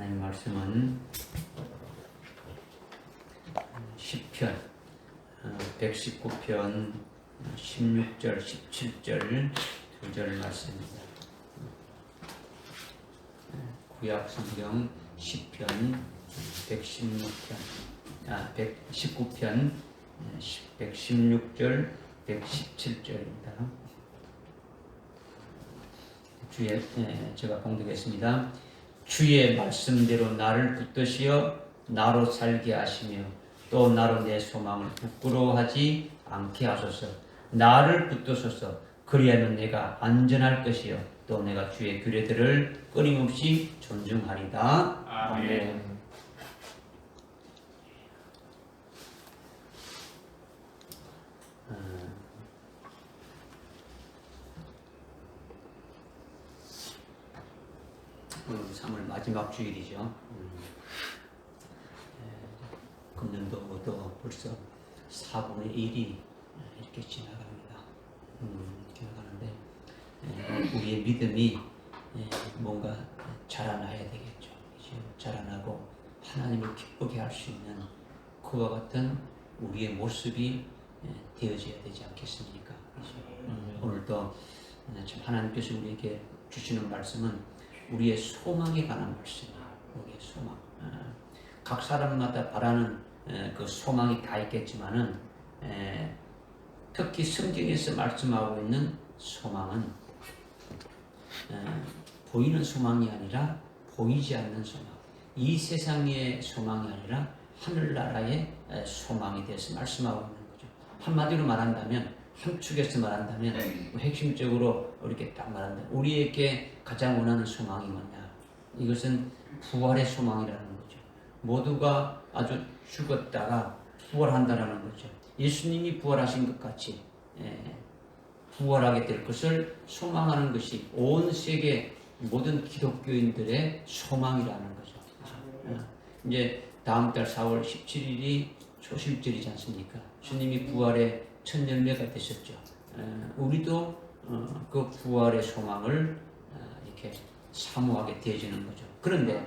하나님 말씀은 시편 119편 16절 17절 2절 말씀입니다. 구약 성경 시편 119편 116절 117절입니다. 제가 봉독했습니다. 주의 말씀대로 나를 붙드시어 나로 살게 하시며 또 나로 내 소망을 부끄러워하지 않게 하소서. 나를 붙드소서. 그리하면 내가 안전할 것이요 또 내가 주의 규례들을 끊임없이 존중하리다. 아멘. 오늘 3월 마지막 주일이죠. 금년도도 벌써 4분의 1이 이렇게 지나갑니다. 지나가는데 우리의 믿음이 뭔가 자라나야 되겠죠. 자라나고 하나님을 기쁘게 할 수 있는 그와 같은 우리의 모습이 되어져야 되지 않겠습니까? 오늘도 참 하나님께서 우리에게 주시는 말씀은 우리의 소망에 관한 말씀이에요. 우리의 소망. 각 사람마다 바라는 그 소망이 다 있겠지만은 특히 성경에서 말씀하고 있는 소망은 보이는 소망이 아니라 보이지 않는 소망. 이 세상의 소망이 아니라 하늘나라의 소망에 대해서 말씀하고 있는 거죠. 한마디로 말한다면 함축해서 말한다면 핵심적으로 이렇게 딱 말한다면 우리에게 가장 원하는 소망이 뭐냐? 이것은 부활의 소망이라는 거죠. 모두가 아주 죽었다가 부활한다라는 거죠. 예수님이 부활하신 것 같이 부활하게 될 것을 소망하는 것이 온 세계 모든 기독교인들의 소망이라는 거죠. 이제 다음 달 4월 17일이 초실절이지 않습니까? 주님이 부활의 첫 열매가 되셨죠. 우리도 그 부활의 소망을 이렇게 사모하게 되어지는 거죠. 그런데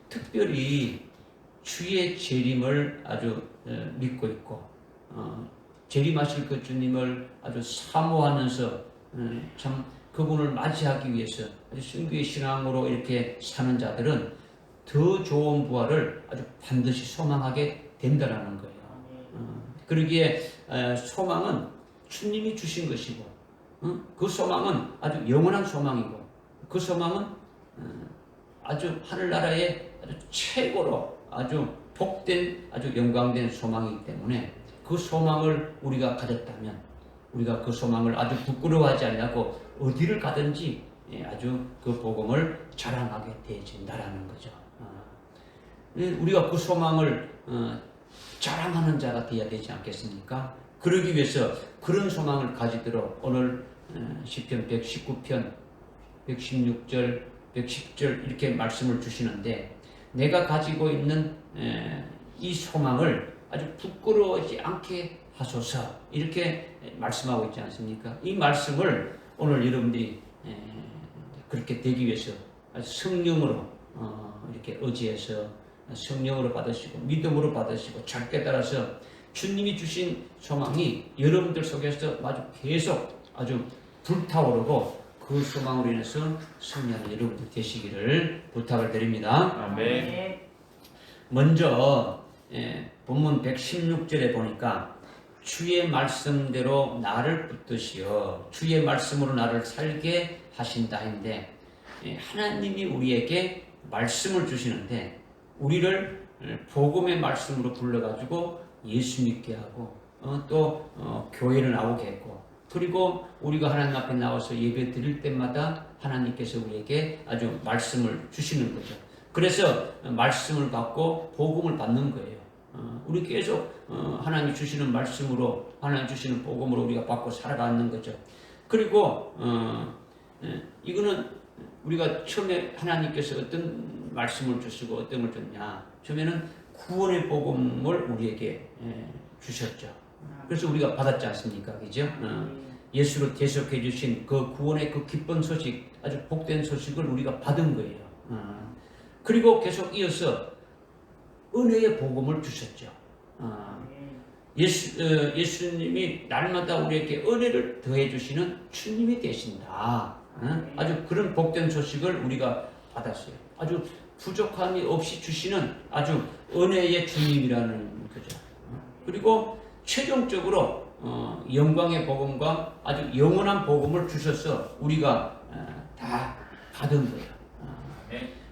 특별히 주의 재림을 아주 믿고 있고 재림하실 그 주님을 아주 사모하면서 참 그분을 맞이하기 위해서 아주 순교의 신앙으로 이렇게 사는 자들은 더 좋은 부활을 아주 반드시 소망하게 된다라는 거예요. 그러기에 소망은 주님이 주신 것이고 그 소망은 아주 영원한 소망이고 그 소망은 아주 하늘나라의 아주 최고로 아주 복된 아주 영광된 소망이기 때문에 그 소망을 우리가 가졌다면 우리가 그 소망을 아주 부끄러워하지 않고 어디를 가든지 아주 그 복음을 자랑하게 되어진다라는 거죠. 우리가 그 소망을 자랑하는 자가 되어야 되지 않겠습니까? 그러기 위해서 그런 소망을 가지도록 오늘 시편 119편 116절 110절 이렇게 말씀을 주시는데 내가 가지고 있는 이 소망을 아주 부끄러워하지 않게 하소서 이렇게 말씀하고 있지 않습니까? 이 말씀을 오늘 여러분들이 그렇게 되기 위해서 아주 성령으로 이렇게 의지해서 성령으로 받으시고 믿음으로 받으시고 잘 깨달아서 주님이 주신 소망이 여러분들 속에서 아주 계속 아주 불타오르고 그 소망으로 인해서 승리하는 여러분들 되시기를 부탁을 드립니다. 아멘. 먼저 본문 116절에 보니까 주의 말씀대로 나를 붙드시어 주의 말씀으로 나를 살게 하신다 했는데 하나님이 우리에게 말씀을 주시는데 우리를 복음의 말씀으로 불러가지고 예수 믿게 하고 또 교회를 나오게 했고 그리고 우리가 하나님 앞에 나와서 예배 드릴 때마다 하나님께서 우리에게 아주 말씀을 주시는 거죠. 그래서 말씀을 받고 복음을 받는 거예요. 우리 계속 하나님 주시는 말씀으로 하나님 주시는 복음으로 우리가 받고 살아가는 거죠. 그리고 이거는 우리가 처음에 하나님께서 어떤 말씀을 주시고 어떤 걸 줬냐. 처음에는 구원의 복음을 우리에게 주셨죠. 그래서 우리가 받았지 않습니까? 그죠? 예수로 대속해 주신 그 구원의 그 기쁜 소식, 아주 복된 소식을 우리가 받은 거예요. 그리고 계속 이어서 은혜의 복음을 주셨죠. 예수님이 날마다 우리에게 은혜를 더해 주시는 주님이 되신다. 아주 그런 복된 소식을 우리가 받았어요. 아주 부족함이 없이 주시는 아주 은혜의 주님이라는 거죠. 그리고 최종적으로 영광의 복음과 아주 영원한 복음을 주셔서 우리가 다 받은 거예요.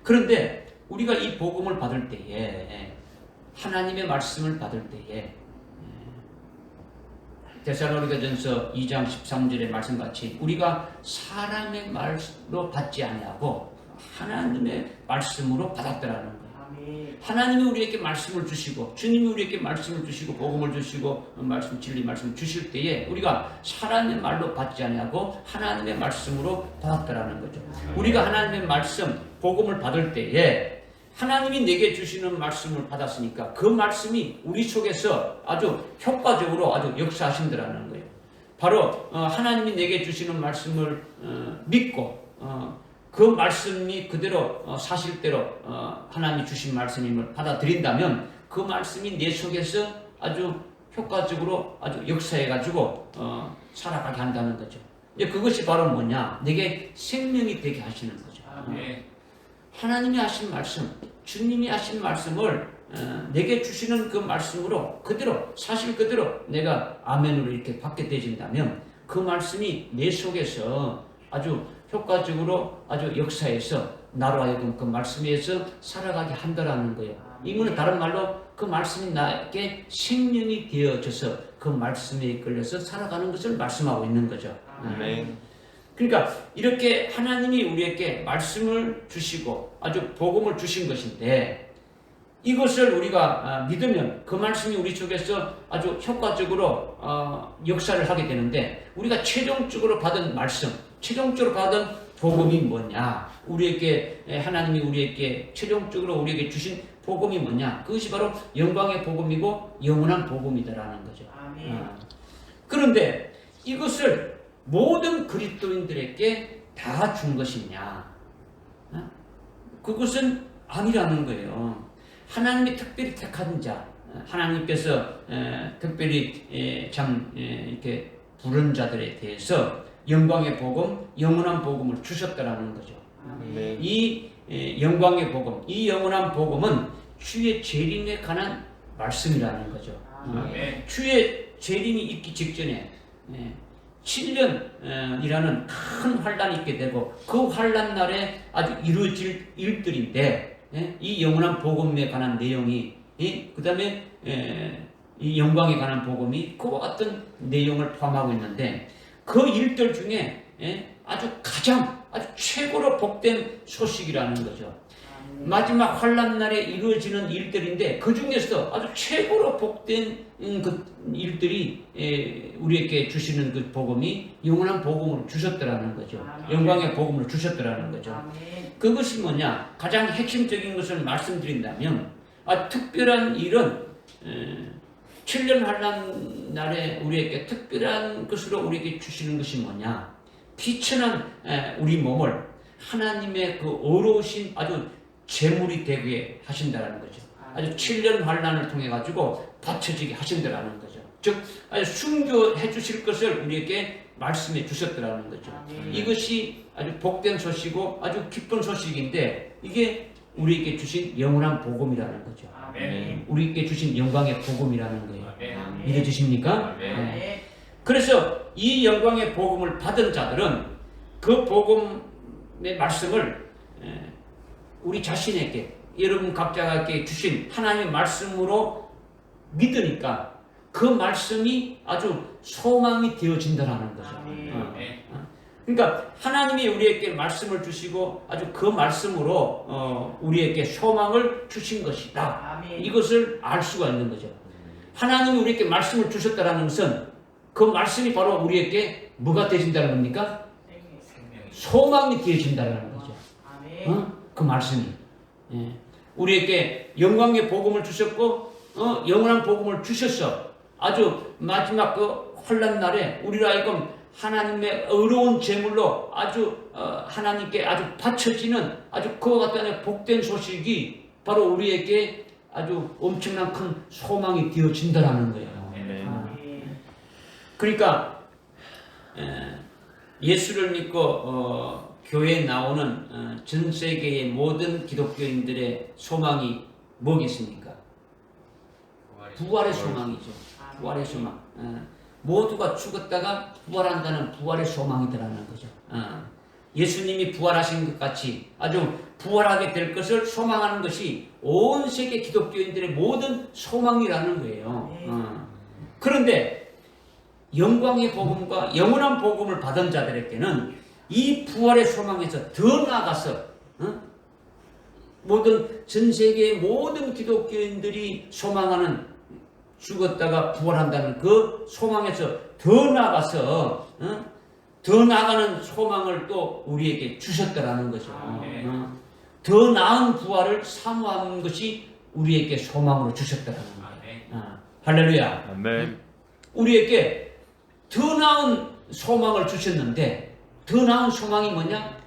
그런데 우리가 이 복음을 받을 때에, 하나님의 말씀을 받을 때에, 데살로니가전서 2장 13절의 말씀같이 우리가 사람의 말로 받지 아니하고 하나님의 말씀으로 받았더라는 거예요. 하나님이 우리에게 말씀을 주시고, 주님이 우리에게 말씀을 주시고, 복음을 주시고, 말씀, 진리 말씀 주실 때에 우리가 사람의 말로 받지 아니하고 하나님의 말씀으로 받았더라는 거죠. 우리가 하나님의 말씀, 복음을 받을 때에 하나님이 내게 주시는 말씀을 받았으니까 그 말씀이 우리 속에서 아주 효과적으로 아주 역사하신다라는 거예요. 바로 하나님이 내게 주시는 말씀을 믿고 그 말씀이 그대로 사실대로 하나님이 주신 말씀임을 받아들인다면 그 말씀이 내 속에서 아주 효과적으로 아주 역사해가지고 살아가게 한다는 거죠. 그것이 바로 뭐냐? 내게 생명이 되게 하시는 거죠. 하나님이 하신 말씀, 주님이 하신 말씀을 내게 주시는 그 말씀으로 그대로, 사실 그대로 내가 아멘으로 이렇게 받게 되진다면 그 말씀이 내 속에서 아주 효과적으로 아주 역사해서 나로 하여금 그 말씀에 의해서 살아가게 한다라는 거예요. 이거는 다른 말로 그 말씀이 나에게 생명이 되어져서 그 말씀에 이끌려서 살아가는 것을 말씀하고 있는 거죠. 그러니까 이렇게 하나님이 우리에게 말씀을 주시고 아주 복음을 주신 것인데 이것을 우리가 믿으면 그 말씀이 우리 속에서 아주 효과적으로 역사를 하게 되는데 우리가 최종적으로 받은 말씀, 최종적으로 받은 복음이 뭐냐? 우리에게 하나님이 우리에게 최종적으로 우리에게 주신 복음이 뭐냐? 그것이 바로 영광의 복음이고 영원한 복음이다라는 거죠. 그런데 이것을 모든 그리스도인들에게 다 준 것이냐? 그것은 아니라는 거예요. 하나님이 특별히 택한 자, 하나님께서 특별히 이렇게 부른 자들에 대해서 영광의 복음, 영원한 복음을 주셨다라는 거죠. 이 영광의 복음, 이 영원한 복음은 주의 재림에 관한 말씀이라는 거죠. 주의 재림이 있기 직전에 7년이라는 큰 환란이 있게 되고 그 환란 날에 아주 이루어질 일들인데 이 영원한 복음에 관한 내용이 그 다음에 이 영광에 관한 복음이 그와 같은 내용을 포함하고 있는데 그 일들 중에 아주 최고로 복된 소식이라는 거죠. 마지막 환란 날에 이루어지는 일들인데 그 중에서 아주 최고로 복된 그 일들이 우리에게 주시는 그 복음이 영원한 복음을 주셨더라는 거죠. 영광의 복음을 주셨더라는 거죠. 그것이 뭐냐? 가장 핵심적인 것을 말씀드린다면 특별한 일은 7년 환란 날에 우리에게 특별한 것으로 우리에게 주시는 것이 뭐냐? 피천한 우리 몸을 하나님의 그 어려우신 아주 제물이 되게 하신다라는 거죠. 아주 7년 환란을 통해 가지고 바쳐지게 하신다라는 거죠. 즉 아주 순교해 주실 것을 우리에게 말씀해 주셨더라는 거죠. 이것이 아주 복된 소식이고 아주 기쁜 소식인데 이게 우리에게 주신 영원한 복음이라는 거죠. 우리에게 주신 영광의 복음이라는 거예요. 믿어지십니까? 그래서 이 영광의 복음을 받은 자들은 그 복음의 말씀을 우리 자신에게 여러분 각자에게 주신 하나님의 말씀으로 믿으니까 그 말씀이 아주 소망이 되어진다는 거죠. 그러니까 하나님이 우리에게 말씀을 주시고 아주 그 말씀으로 우리에게 소망을 주신 것이다. 이것을 알 수가 있는 거죠. 하나님이 우리에게 말씀을 주셨다는 것은 그 말씀이 바로 우리에게 뭐가 되어진다는 겁니까? 소망이 되어진다는 거죠. 그 말씀이 우리에게 영광의 복음을 주셨고 영원한 복음을 주셔서 아주 마지막 그 환난 날에 우리로 하여금 하나님의 의로운 제물로 아주 하나님께 아주 바쳐지는 아주 그와 같은 복된 소식이 바로 우리에게 아주 엄청난 큰 소망이 되어진다라는 거예요. 그러니까 예수를 믿고 교회에 나오는 전 세계의 모든 기독교인들의 소망이 뭐겠습니까? 부활의 소망이죠. 부활의 소망. 모두가 죽었다가 부활한다는 부활의 소망이더라는 거죠. 예수님이 부활하신 것 같이 아주 부활하게 될 것을 소망하는 것이 온 세계 기독교인들의 모든 소망이라는 거예요. 그런데 영광의 복음과 영원한 복음을 받은 자들에게는 이 부활의 소망에서 더 나아가서 모든 전 세계의 모든 기독교인들이 소망하는 죽었다가 부활한다는 그 소망에서 더 나아가서 더 나아가는 소망을 또 우리에게 주셨다라는 거죠. 더 나은 부활을 사모하는 것이 우리에게 소망으로 주셨다라는 거예요. 할렐루야. 아멘. 우리에게 더 나은 소망을 주셨는데 더 나은 소망이 뭐냐?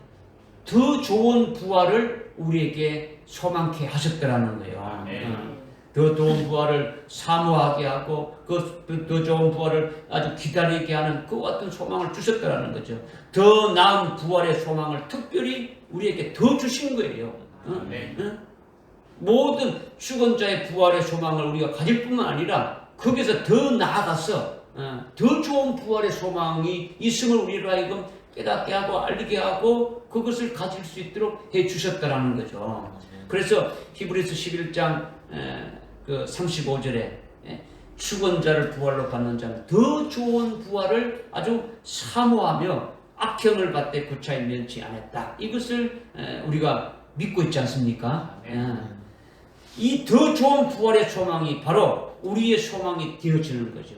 더 좋은 부활을 우리에게 소망케 하셨다라는 거예요. 더 좋은 부활을 사모하게 하고 더 좋은 부활을 아주 기다리게 하는 그 같은 소망을 주셨다라는 거죠. 더 나은 부활의 소망을 특별히 우리에게 더 주신 거예요. 모든 죽은 자의 부활의 소망을 우리가 가질 뿐만 아니라 거기서 더 나아가서 더 좋은 부활의 소망이 있음을 우리로 하여금 깨닫게 하고 알리게 하고 그것을 가질 수 있도록 해 주셨다라는 거죠. 그래서 히브리서 11장 그 35절에 죽은 자를 부활로 받는 자는 더 좋은 부활을 아주 사모하며 악형을 받되 구차히 면치 않았다. 이것을 우리가 믿고 있지 않습니까? 이 더 좋은 부활의 소망이 바로 우리의 소망이 되어지는 거죠.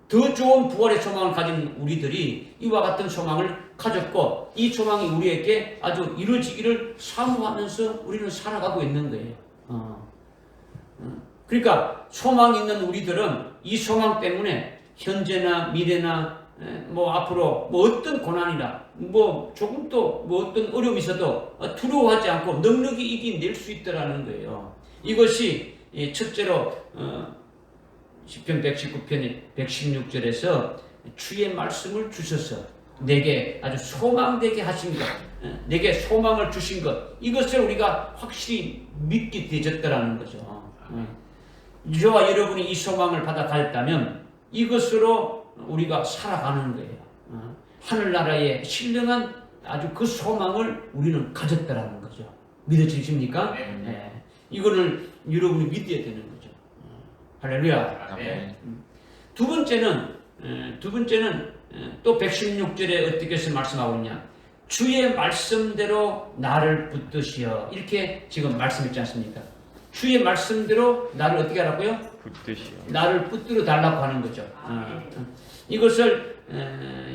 더 좋은 부활의 소망을 가진 우리들이 이와 같은 소망을 가졌고 이 소망이 우리에게 아주 이루어지기를 사모하면서 우리는 살아가고 있는 거예요. 그러니까 소망 있는 우리들은 이 소망 때문에 현재나 미래나 뭐 앞으로 뭐 어떤 고난이나 뭐 조금 또 뭐 어떤 어려움이 있어도 두려워하지 않고 넉넉히 이겨낼 수 있다라는 거예요. 이것이 첫째로 시편 119편 116절에서 주의 말씀을 주셔서 내게 아주 소망되게 하신 것, 내게 소망을 주신 것, 이것을 우리가 확실히 믿게 되졌다라는 거죠. 저와 여러분이 이 소망을 받아가였다면 이것으로 우리가 살아가는 거예요. 하늘나라의 신령한 아주 그 소망을 우리는 가졌다라는 거죠. 믿어지십니까? 네. 이거를 여러분이 믿어야 되는 거죠. 할렐루야. 두 번째는 또 116절에 어떻게 해서 말씀하고 있냐? 주의 말씀대로 나를 붙드시어 이렇게 지금 말씀했지 않습니까? 주의 말씀대로 나를 어떻게 하라고요? 붙드시어. 나를 붙들어 달라고 하는 거죠. 이것을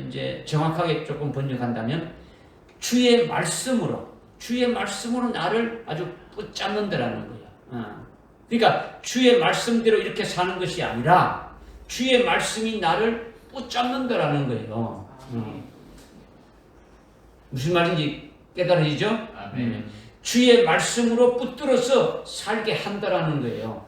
이제 정확하게 조금 번역한다면 주의 말씀으로 나를 아주 붙잡는다라는 거예요. 그러니까 주의 말씀대로 이렇게 사는 것이 아니라 주의 말씀이 나를 붙잡는다라는 거예요. 무슨 말인지 깨달으시죠? 주의 말씀으로 붙들어서 살게 한다라는 거예요.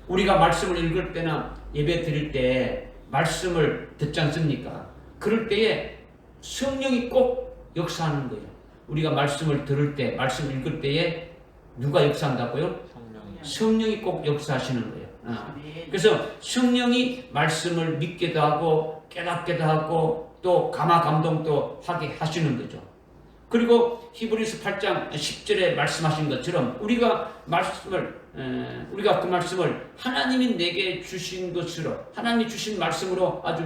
우리가 말씀을 읽을 때나 예배 드릴 때 말씀을 듣지 않습니까? 그럴 때에 성령이 꼭 역사하는 거예요. 우리가 말씀을 들을 때, 말씀을 읽을 때에 누가 역사한다고요? 성령이 꼭 역사하시는 거예요. 그래서 성령이 말씀을 믿게도 하고 깨닫게도 하고 또 감화 감동도 하게 하시는 거죠. 그리고 히브리서 8장 10절에 말씀하신 것처럼 우리가 그 말씀을 하나님이 내게 주신 것으로 하나님이 주신 말씀으로 아주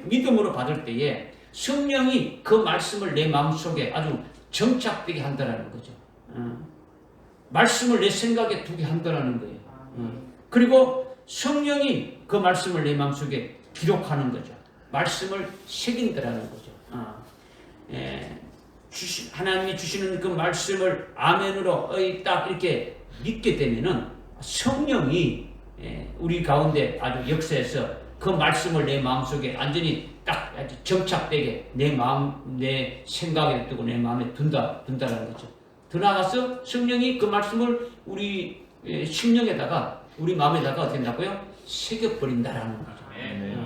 믿음으로 받을 때에 성령이 그 말씀을 내 마음속에 아주 정착되게 한다는 거죠. 말씀을 내 생각에 두게 한다는 거예요. 그리고 성령이 그 말씀을 내 마음속에 기록하는 거죠. 말씀을 새긴다는 거죠. 하나님이 주시는 그 말씀을 아멘으로 딱 이렇게 믿게 되면은 성령이 우리 가운데 아주 역사해서 그 말씀을 내 마음속에 완전히 딱 아주 정착되게 내 마음, 내 생각에 두고 내 마음에 둔다라는 거죠. 더 나아가서 성령이 그 말씀을 우리 심령에다가, 우리 마음에다가 어떻게 한다고요? 새겨버린다라는 거죠.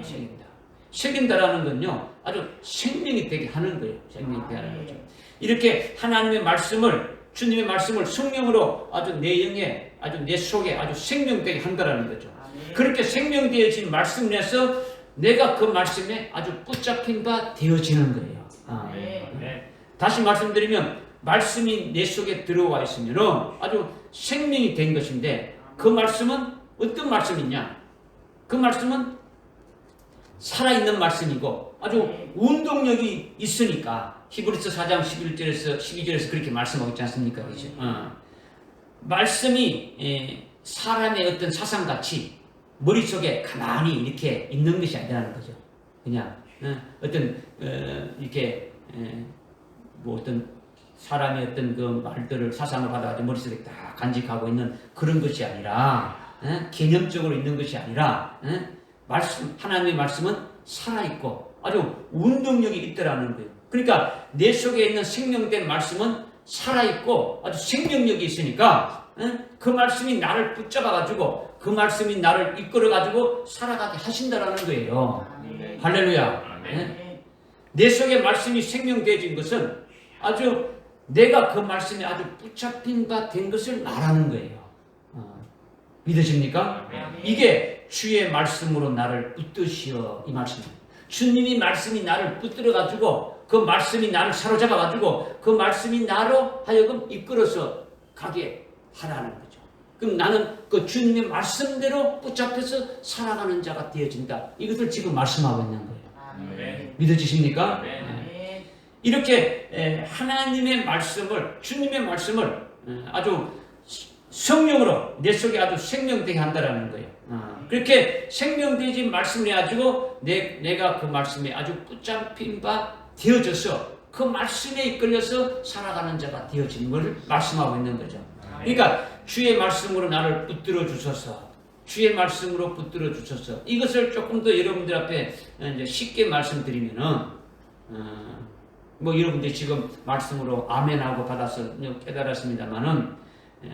새긴다. 새긴다라는 건요, 아주 생명이 되게 하는 거예요. 생명이 되게 하는 거죠. 이렇게 하나님의 말씀을, 주님의 말씀을 성령으로 아주 내 영에, 아주 내 속에 아주 생명되게 한다라는 거죠. 그렇게 생명되어진 말씀 내서 내가 그 말씀에 아주 붙잡힌 바 되어지는 거예요. 다시 말씀드리면, 말씀이 내 속에 들어와 있으면 아주 생명이 된 것인데, 그 말씀은 어떤 말씀이냐? 그 말씀은 살아있는 말씀이고 아주 운동력이 있으니까, 히브리서 4장 11절에서 12절에서 그렇게 말씀하고 있지 않습니까? 그렇죠? 말씀이 사람의 어떤 사상같이 머릿속에 가만히 이렇게 있는 것이 아니라는 거죠. 그냥 어떤 이렇게 뭐 어떤 사람의 어떤 그 말들을, 사상을 받아가지고 머릿속에 다 간직하고 있는 그런 것이 아니라, 개념적으로 있는 것이 아니라, 하나님의 말씀은 살아있고 아주 운동력이 있더라는 거예요. 그러니까 내 속에 있는 생명된 말씀은 살아있고 아주 생명력이 있으니까 그 말씀이 나를 붙잡아가지고, 그 말씀이 나를 이끌어가지고 살아가게 하신다라는 거예요. 할렐루야. 내 속에 말씀이 생명되어진 것은 아주 내가 그 말씀에 아주 붙잡힌 바 된 것을 말하는 거예요. 믿으십니까? 이게 주의 말씀으로 나를 붙드시어, 이 말씀입니다. 주님이 말씀이 나를 붙들어가지고, 그 말씀이 나를 사로잡아가지고, 그 말씀이 나로 하여금 이끌어서 가게 하라는 거죠. 그럼 나는 그 주님의 말씀대로 붙잡혀서 살아가는 자가 되어진다. 이것을 지금 말씀하고 있는 거예요. 믿어지십니까? 이렇게 하나님의 말씀을, 주님의 말씀을 아주 성령으로 내 속에 아주 생명되게 한다라는 거예요. 그렇게 생명되어진 말씀을 해가지고 내가 그 말씀에 아주 붙잡힌 바 되어져서 그 말씀에 이끌려서 살아가는 자가 되어지는 것을 말씀하고 있는 거죠. 그러니까 주의 말씀으로 나를 붙들어 주셔서, 주의 말씀으로 붙들어 주셔서, 이것을 조금 더 여러분들 앞에 이제 쉽게 말씀드리면은, 뭐 여러분들이 지금 말씀으로 아멘하고 받아서 깨달았습니다만은,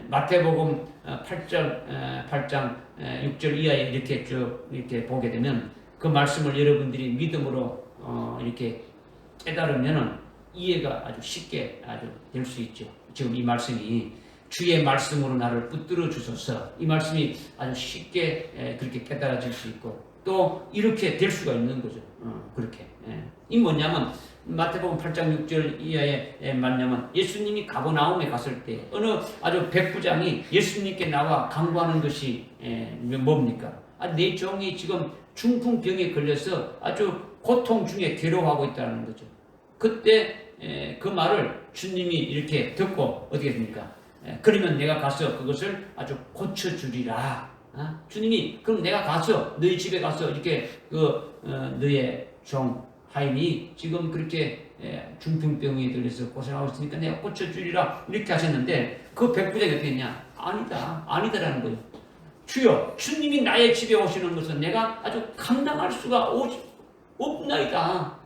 마태복음 8장 6절 이하에 이렇게 쭉 이렇게 보게 되면, 그 말씀을 여러분들이 믿음으로 이렇게 깨달으면은 이해가 아주 쉽게 아주 될 수 있죠. 지금 이 말씀이 주의 말씀으로 나를 붙들어 주셔서, 이 말씀이 아주 쉽게 그렇게 깨달아질 수 있고 또 이렇게 될 수가 있는 거죠. 그렇게. 이 뭐냐면 마태복음 8장 6절 이하에 말하면, 예수님이 가버나움에 갔을 때 어느 아주 백부장이 예수님께 나와 강구하는 것이 뭡니까? 내 종이 지금 중풍병에 걸려서 아주 고통 중에 괴로워하고 있다는 거죠. 그때 그 말을 주님이 이렇게 듣고 어떻게 됩니까? 그러면 내가 가서 그것을 아주 고쳐주리라. 주님이, 그럼 내가 가서 너희 집에 가서 이렇게 너의 종 하인이 지금 그렇게 중풍병에 들려서 고생하고 있으니까 내가 고쳐주리라 이렇게 하셨는데, 그 백부장이 어떻게 했냐? 아니다라는 거예요. 주여, 주님이 나의 집에 오시는 것은 내가 아주 감당할 수가 없나이다.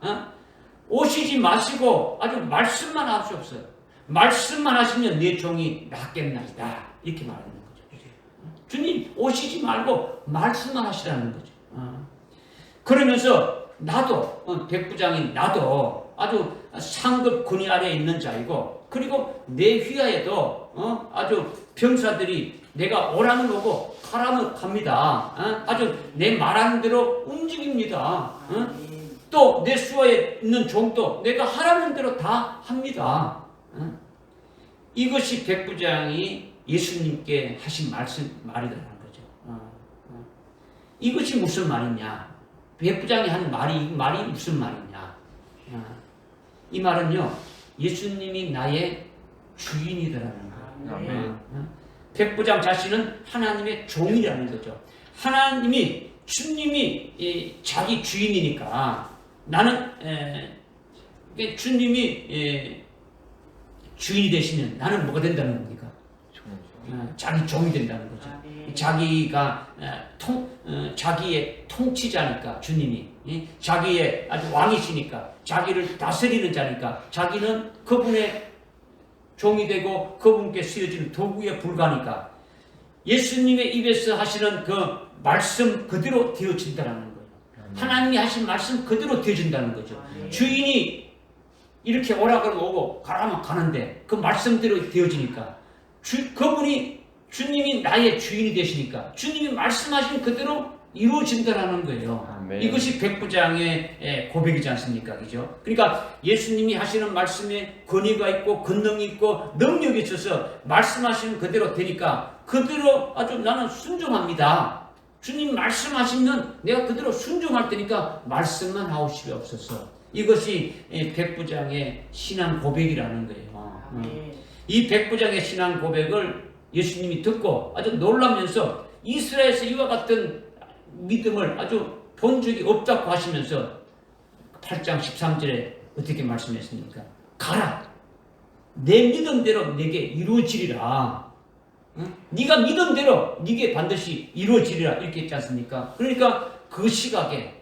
오시지 마시고 아주 말씀만 하시옵소서. 말씀만 하시면 내 종이 낫겠나이다. 이렇게 말하는 거죠. 주님 오시지 말고 말씀만 하시라는 거죠. 그러면서 나도, 백부장인 나도 아주 상급 권위 아래에 있는 자이고, 그리고 내 휘하에도 아주 병사들이 내가 오라면 오고 가라면 갑니다. 아주 내 말하는 대로 움직입니다. 또 내 수하에 있는 종도 내가 하라는 대로 다 합니다. 이것이 백부장이 예수님께 하신 말이라는 거죠. 이것이 무슨 말이냐? 백부장이 한 말이 무슨 말이냐? 이 말은요, 예수님이 나의 주인이라는 거예요. 백부장 자신은 하나님의 종이라는 거죠. 주님이 자기 주인이니까 나는 주님이 주인이 되시면 나는 뭐가 된다는 겁니까? 자기 종이 된다는 거죠. 자기가 자기의 통치자니까 주님이 자기의 아주 왕이시니까 자기를 다스리는 자니까 자기는 그분의 종이 되고 그분께 쓰여지는 도구에 불과하니까 예수님의 입에서 하시는 그 말씀 그대로 되어진다는 거예요. 하나님이 하신 말씀 그대로 되어진다는 거죠. 주인이 이렇게 오라 그러면 오고 가라면 가는데 그 말씀대로 되어지니까 그분이 주님이 나의 주인이 되시니까 주님이 말씀하신 그대로 이루어진다라는 거예요. 아멘. 이것이 백부장의 고백이지 않습니까? 그죠? 그러니까 예수님이 하시는 말씀에 권위가 있고 권능이 있고 능력이 있어서 말씀하시는 그대로 되니까 그대로 아주 나는 순종합니다. 주님 말씀하시면 내가 그대로 순종할 테니까 말씀만 하옵시게 없어서 이것이 백부장의 신앙 고백이라는 거예요. 이 백부장의 신앙 고백을 예수님이 듣고 아주 놀라면서 이스라엘에서 이와 같은 믿음을 아주 본 적이 없다고 하시면서 8장 13절에 어떻게 말씀했습니까? 가라! 내 믿음대로 내게 이루어지리라. 응? 네가 믿음대로 네게 반드시 이루어지리라 이렇게 했지 않습니까? 그러니까 그 시각에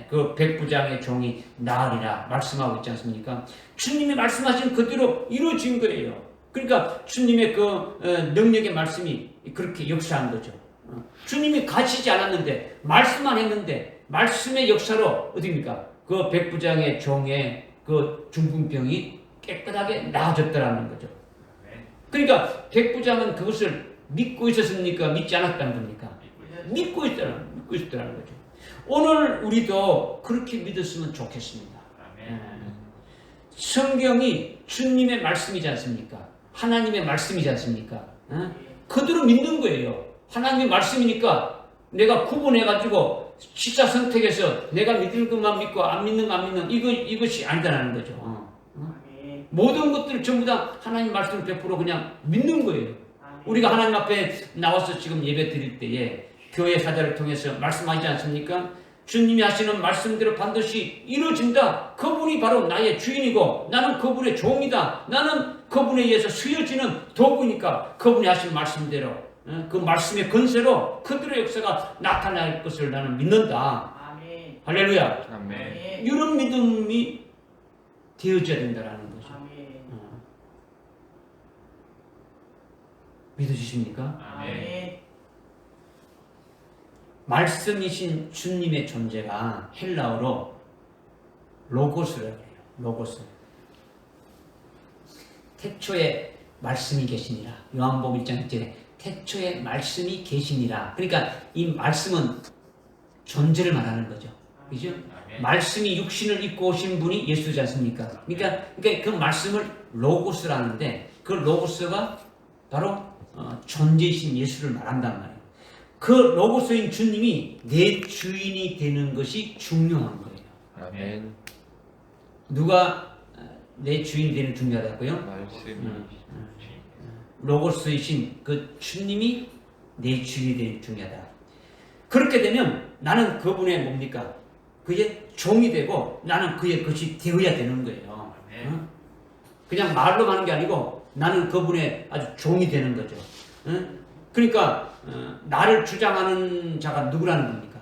그 백부장의 종이 나으리라 말씀하고 있지 않습니까? 주님이 말씀하신 그대로 이루어진 거예요. 그러니까 주님의 그 능력의 말씀이 그렇게 역사한 거죠. 주님이 가시지 않았는데 말씀만 했는데 말씀의 역사로 어디입니까? 그 백부장의 종의 그 중풍병이 깨끗하게 나아졌다라는 거죠. 그러니까 백부장은 그것을 믿고 있었습니까? 믿지 않았다는 겁니까? 믿고 있다는 거죠. 오늘 우리도 그렇게 믿었으면 좋겠습니다. 성경이 주님의 말씀이지 않습니까? 하나님의 말씀이지 않습니까? 그대로 믿는 거예요. 하나님의 말씀이니까 내가 구분해가지고 시자 선택해서 내가 믿는 것만 믿고 안 믿는 거 안 믿는 이것이 아니다라는 거죠. 모든 것들을 전부 다 하나님 말씀을 100% 그냥 믿는 거예요. 우리가 하나님 앞에 나와서 지금 예배 드릴 때에 교회 사자를 통해서 말씀하지 않습니까? 주님이 하시는 말씀대로 반드시 이루어진다. 그분이 바로 나의 주인이고 나는 그분의 종이다. 나는 그분에 의해서 쓰여지는 도구니까 그분이 하신 말씀대로 그 말씀의 건세로 그들의 역사가 나타날 것을 나는 믿는다. 아멘. 할렐루야. 아멘. 이런 믿음이 되어져야 된다는 거죠. 믿으십니까? 아멘. 말씀이신 주님의 존재가 헬라어로 로고스라고 해요. 로고스. 태초에 말씀이 계시니라. 요한복음 1장 1절에 태초에 말씀이 계시니라. 그러니까 이 말씀은 존재를 말하는 거죠. 그죠? 말씀이 육신을 입고 오신 분이 예수지 않습니까? 그러니까 그 말씀을 로고스라는데 그 로고스가 바로 존재이신 예수를 말한단 말이에요. 그 로고스인 주님이 내 주인이 되는 것이 중요한 거예요. 아멘. 누가 내 주인이 되는 중요하다고요? 말씀이. 로고스이신 그 주님이 내 주인이 되는 중요하다. 그렇게 되면 나는 그분의 뭡니까? 그의 종이 되고 나는 그의 것이 되어야 되는 거예요. 응? 그냥 말로 하는 게 아니고 나는 그분의 아주 종이 되는 거죠. 응? 그러니까 나를 주장하는 자가 누구라는 겁니까?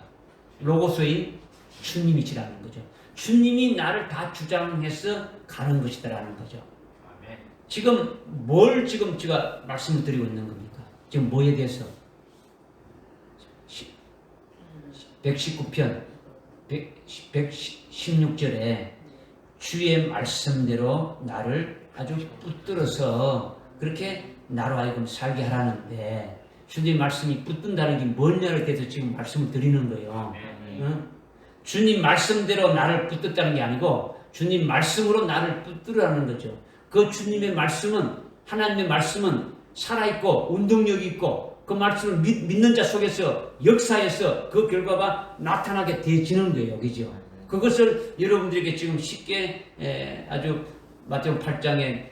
로고스인 주님이시라는 거죠. 주님이 나를 다 주장해서 가는 것이다라는 거죠. 지금 뭘 지금 제가 말씀을 드리고 있는 겁니까? 지금 뭐에 대해서? 119편 116절에 주의 말씀대로 나를 아주 붙들어서 그렇게 나로 하여금 살게 하라는데 주님 말씀이 붙든다는 게 뭐냐에 대해서 지금 말씀을 드리는 거예요. 응? 주님 말씀대로 나를 붙들다는 게 아니고 주님 말씀으로 나를 붙들으라는 거죠. 그 주님의 말씀은 하나님의 말씀은 살아있고 운동력이 있고 그 말씀을 믿는 자 속에서 역사에서 그 결과가 나타나게 되어지는 거예요. 그죠? 그것을 여러분들에게 지금 쉽게 아주 마태복음 8장의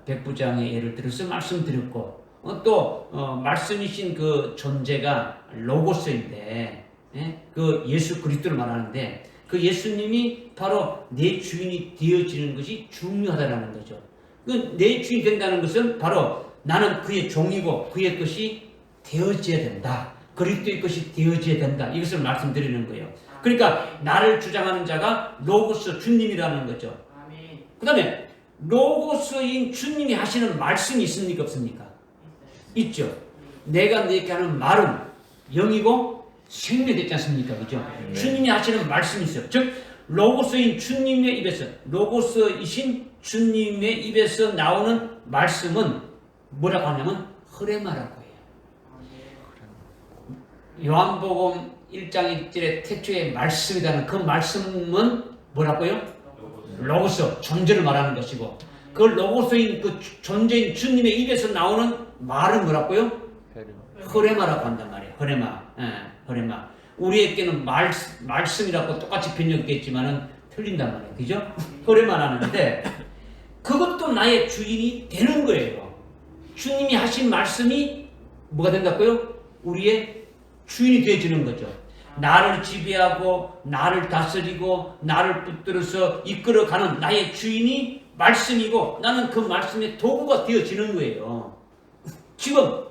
백부장의 예를 들어서 말씀드렸고 또 말씀이신 그 존재가 로고스인데 그 예수 그리스도를 말하는데 그 예수님이 바로 내 주인이 되어지는 것이 중요하다는 거죠. 그 내 주인이 된다는 것은 바로 나는 그의 종이고 그의 것이 되어져야 된다. 그리스도의 것이 되어져야 된다. 이것을 말씀드리는 거예요. 그러니까 나를 주장하는 자가 로고스 주님이라는 거죠. 그 다음에 로고스인 주님이 하시는 말씀이 있습니까? 없습니까? 있죠. 내가 너에게 하는 말은 영이고 생명됐지 않습니까? 그죠? 주님이 하시는 말씀이 있어요. 즉 로고스인 주님의 입에서, 로고스이신 주님의 입에서 나오는 말씀은 뭐라고 하냐면 흐레마라고 해요. 요한복음 1장 1절에 태초에 말씀이라는 그 말씀은 뭐라고요? 로고스, 존재를 말하는 것이고, 그 로고스인 그 존재인 주님의 입에서 나오는 말은 뭐라고요? 흐레마라고 한단 말이에요. 흐레마. 흐레마. 우리에게는 말씀이라고 똑같이 번역됐지만은 틀린단 말이에요. 그죠? 흐레마라는데 그것도 나의 주인이 되는 거예요. 주님이 하신 말씀이 뭐가 된다고요? 우리의 주인이 되어지는 거죠. 나를 지배하고 나를 다스리고 나를 붙들어서 이끌어가는 나의 주인이 말씀이고 나는 그 말씀의 도구가 되어지는 거예요. 지금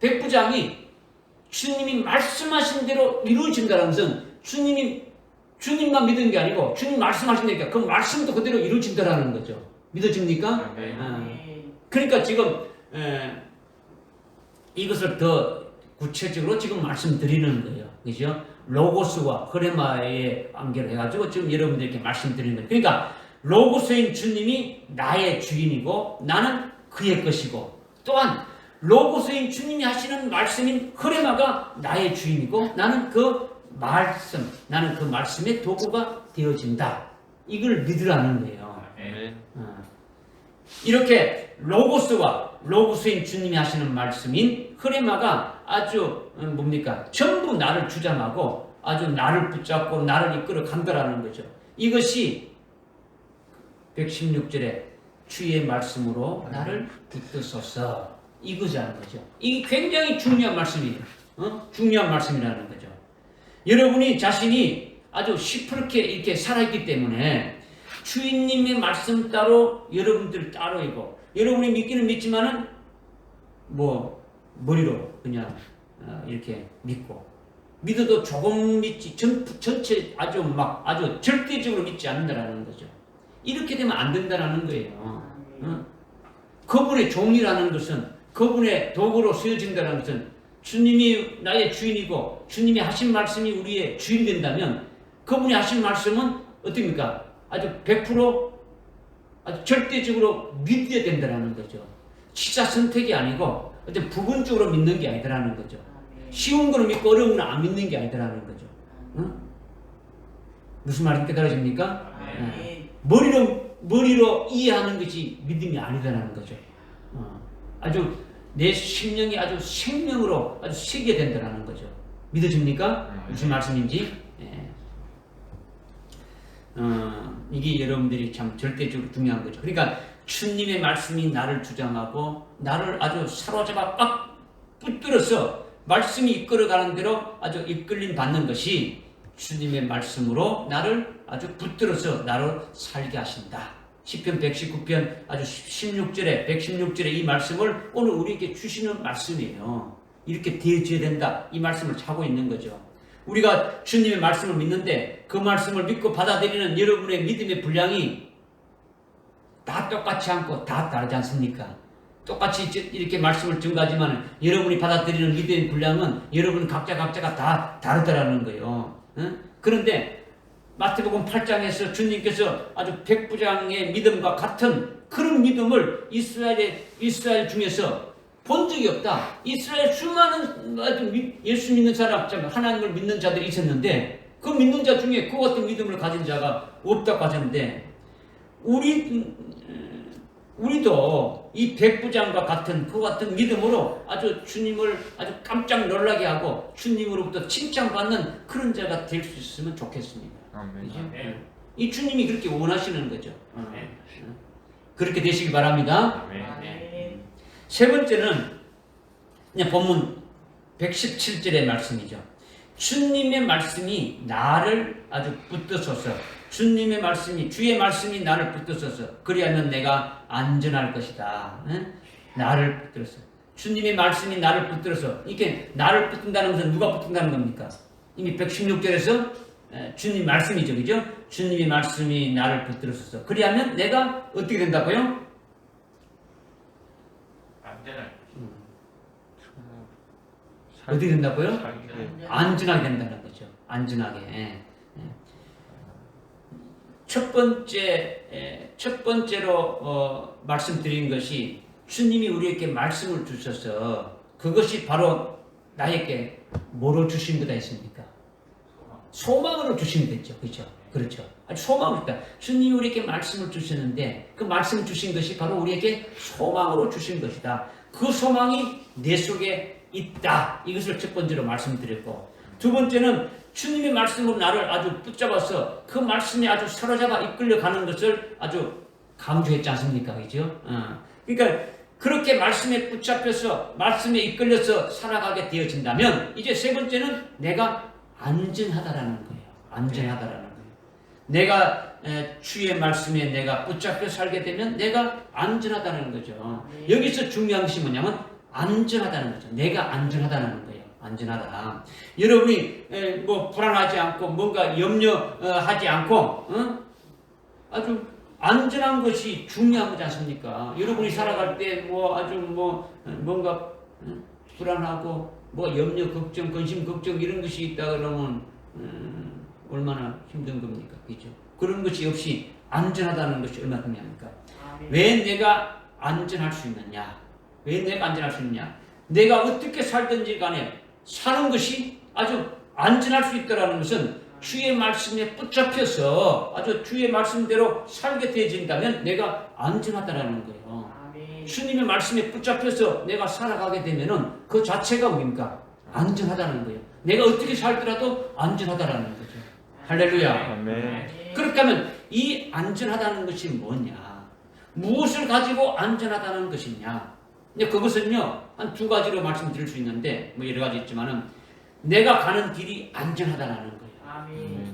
백부장이 주님이 말씀하신 대로 이루어진다는 것은 주님만 믿은 게 아니고 주님 말씀하신다니까 그 말씀도 그대로 이루어진다는 거죠. 믿어집니까? 그러니까 지금 이것을 더 구체적으로 지금 말씀드리는 거예요. 그죠? 로고스와 흐레마의 관계를 해가지고 지금 여러분들께 말씀드리는 거예요. 그러니까 로고스인 주님이 나의 주인이고 나는 그의 것이고 또한 로고스인 주님이 하시는 말씀인 흐레마가 나의 주인이고 나는 그 말씀의 도구가 되어진다. 이걸 믿으라는 거예요. 이렇게 로고스와 로고스인 주님이 하시는 말씀인 흐레마가 아주 뭡니까? 전부 나를 주장하고 아주 나를 붙잡고 나를 이끌어 간다라는 거죠. 이것이 116절에 주의 말씀으로 나를 붙드소서 이거자는 거죠. 이게 굉장히 중요한 말씀이에요. 중요한 말씀이라는 거죠. 여러분이 자신이 아주 시퍼렇게 이렇게 살아있기 때문에 주인님의 말씀 따로 여러분들 따로이고 여러분이 믿기는 믿지만은 뭐 머리로 그냥 이렇게 믿어도 조금 믿지 전체 아주 절대적으로 믿지 않는다라는 거죠. 이렇게 되면 안 된다라는 거예요. 그분의 종이라는 것은 그분의 도구로 쓰여진다는 것은 주님이 나의 주인이고 주님이 하신 말씀이 우리의 주인 된다면 그분이 하신 말씀은 어떻습니까? 아주 100% 아주 절대적으로 믿어야 된다는 거죠. 취사 선택이 아니고 어떤 부분적으로 믿는 게 아니라는 거죠. 쉬운 거는 믿고 어려운 건 안 믿는 게 아니라는 거죠. 무슨 말인지 깨달아집니까? 머리로 이해하는 것이 믿음이 아니다라는 거죠. 아주 내 심령이 아주 생명으로 아주 새게 된다는 거죠. 믿어집니까? 무슨 말씀인지? 이게 여러분들이 참 절대적으로 중요한 거죠. 그러니까 주님의 말씀이 나를 주장하고 나를 아주 사로잡아 꽉 붙들어서 말씀이 이끌어가는 대로 아주 이끌림 받는 것이 주님의 말씀으로 나를 아주 붙들어서 나를 살게 하신다. 시편 119편 아주 116절에 이 말씀을 오늘 우리에게 주시는 말씀이에요. 이렇게 되어져야 된다. 이 말씀을 차고 있는 거죠. 우리가 주님의 말씀을 믿는데 그 말씀을 믿고 받아들이는 여러분의 믿음의 분량이 다 똑같지 않고 다 다르지 않습니까? 똑같이 이렇게 말씀을 증가하지만 여러분이 받아들이는 믿음의 분량은 여러분 각자가 다 다르다라는 거예요. 그런데 마태복음 8장에서 주님께서 아주 백부장의 믿음과 같은 그런 믿음을 이스라엘 중에서 본 적이 없다. 이스라엘 수많은 예수 믿는 사람, 하나님을 믿는 자들이 있었는데 그 믿는 자 중에 그 같은 믿음을 가진 자가 없다고 하셨는데 우리도 이 백부장과 같은 그 같은 믿음으로 아주 주님을 아주 깜짝 놀라게 하고 주님으로부터 칭찬받는 그런 자가 될 수 있으면 좋겠습니다. 이 주님이 그렇게 원하시는 거죠. 그렇게 되시기 바랍니다. 세 번째는 그냥 본문 117절의 말씀이죠. 주님의 말씀이 나를 아주 붙드소서. 주님의 말씀이 주의 말씀이 나를 붙드소서. 그리하면 내가 안전할 것이다. 나를 붙들어서. 주님의 말씀이 나를 붙들어서. 이게 나를 붙든다는 것은 누가 붙든다는 겁니까? 이미 116절에서 주님 말씀이죠. 그죠? 주님의 말씀이 나를 붙들어서. 그리하면 내가 어떻게 된다고요? 어떻게 된다고요? 안전하게 된다는 거죠. 안전하게. 첫 번째로 말씀드린 것이 주님이 우리에게 말씀을 주셔서 그것이 바로 나에게 뭐로 주신 거다 했습니까? 소망으로 주신 거죠. 그렇죠? 그렇죠. 아주 소망으로 줬다. 주님이 우리에게 말씀을 주셨는데 그 말씀을 주신 것이 바로 우리에게 소망으로 주신 것이다. 그 소망이 내 속에 있다. 이것을 첫 번째로 말씀드렸고, 두 번째는 주님의 말씀으로 나를 아주 붙잡아서 그 말씀에 아주 사로잡아 이끌려가는 것을 아주 강조했지 않습니까? 그죠? 그러니까 그렇게 말씀에 붙잡혀서 말씀에 이끌려서 살아가게 되어진다면 이제 세 번째는 내가 안전하다라는 거예요. 안전하다라는 거예요. 내가 주의 말씀에 내가 붙잡혀 살게 되면 내가 안전하다는 거죠. 여기서 중요한 것이 뭐냐면 안전하다는 거죠. 내가 안전하다는 거예요. 안전하다. 여러분이 뭐 불안하지 않고 뭔가 염려하지 않고 아주 안전한 것이 중요한 거지 않습니까? 여러분이 살아갈 때 뭐 아주 뭐 뭔가 불안하고 뭐 염려, 걱정, 근심, 걱정 이런 것이 있다 그러면 얼마나 힘든 겁니까? 그죠? 그런 것이 없이 안전하다는 것이 얼마나 중요합니까? 왜 내가 안전할 수 있느냐? 왜 내가 안전할 수 있느냐? 내가 어떻게 살든지 간에 사는 것이 아주 안전할 수 있다는 것은 주의 말씀에 붙잡혀서 아주 주의 말씀대로 살게 되어진다면 내가 안전하다는 거예요. 주님의 말씀에 붙잡혀서 내가 살아가게 되면은 그 자체가 뭡니까? 안전하다는 거예요. 내가 어떻게 살더라도 안전하다는 거죠. 할렐루야. 아멘. 그렇게 하면 이 안전하다는 것이 뭐냐? 무엇을 가지고 안전하다는 것이냐? 근데 그것은요, 한 두 가지로 말씀드릴 수 있는데, 뭐 여러 가지 있지만은, 내가 가는 길이 안전하다는 거예요.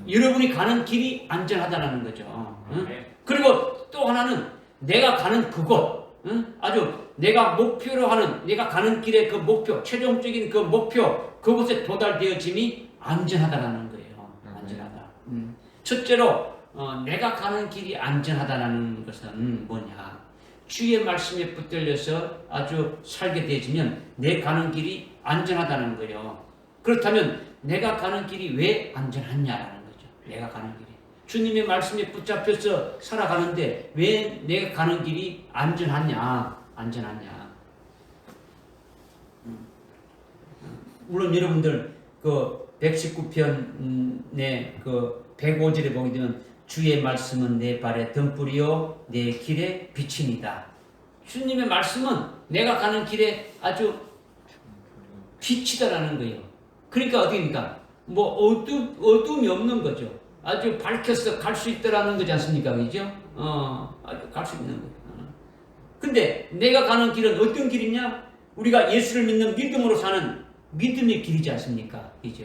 여러분이 가는 길이 안전하다는 거죠. 응? 그리고 또 하나는 내가 가는 그곳, 응? 아주 내가 목표로 하는, 내가 가는 길의 그 목표, 최종적인 그 목표, 그곳에 도달되어짐이 안전하다는 거예요. 안전하다. 첫째로, 내가 가는 길이 안전하다는 것은 뭐냐? 주의 말씀에 붙들려서 아주 살게 되어지면 내 가는 길이 안전하다는 거예요. 그렇다면 내가 가는 길이 왜 안전하냐라는 거죠. 내가 가는 길이. 주님의 말씀에 붙잡혀서 살아가는데 왜 내가 가는 길이 안전하냐? 안전하냐? 물론 여러분들 그 119편의 그 105절에 보게 되면 주의 말씀은 내 발의 등불이요 내 길의 빛입니다. 주님의 말씀은 내가 가는 길에 아주 빛이다라는 거예요. 그러니까 어디입니까? 뭐 어둠이 없는 거죠. 아주 밝혀서 갈 수 있다라는 거지 않습니까? 그죠? 아주 갈 수 있는 거예요. 근데 내가 가는 길은 어떤 길이냐? 우리가 예수를 믿는 믿음으로 사는 믿음의 길이지 않습니까? 그죠?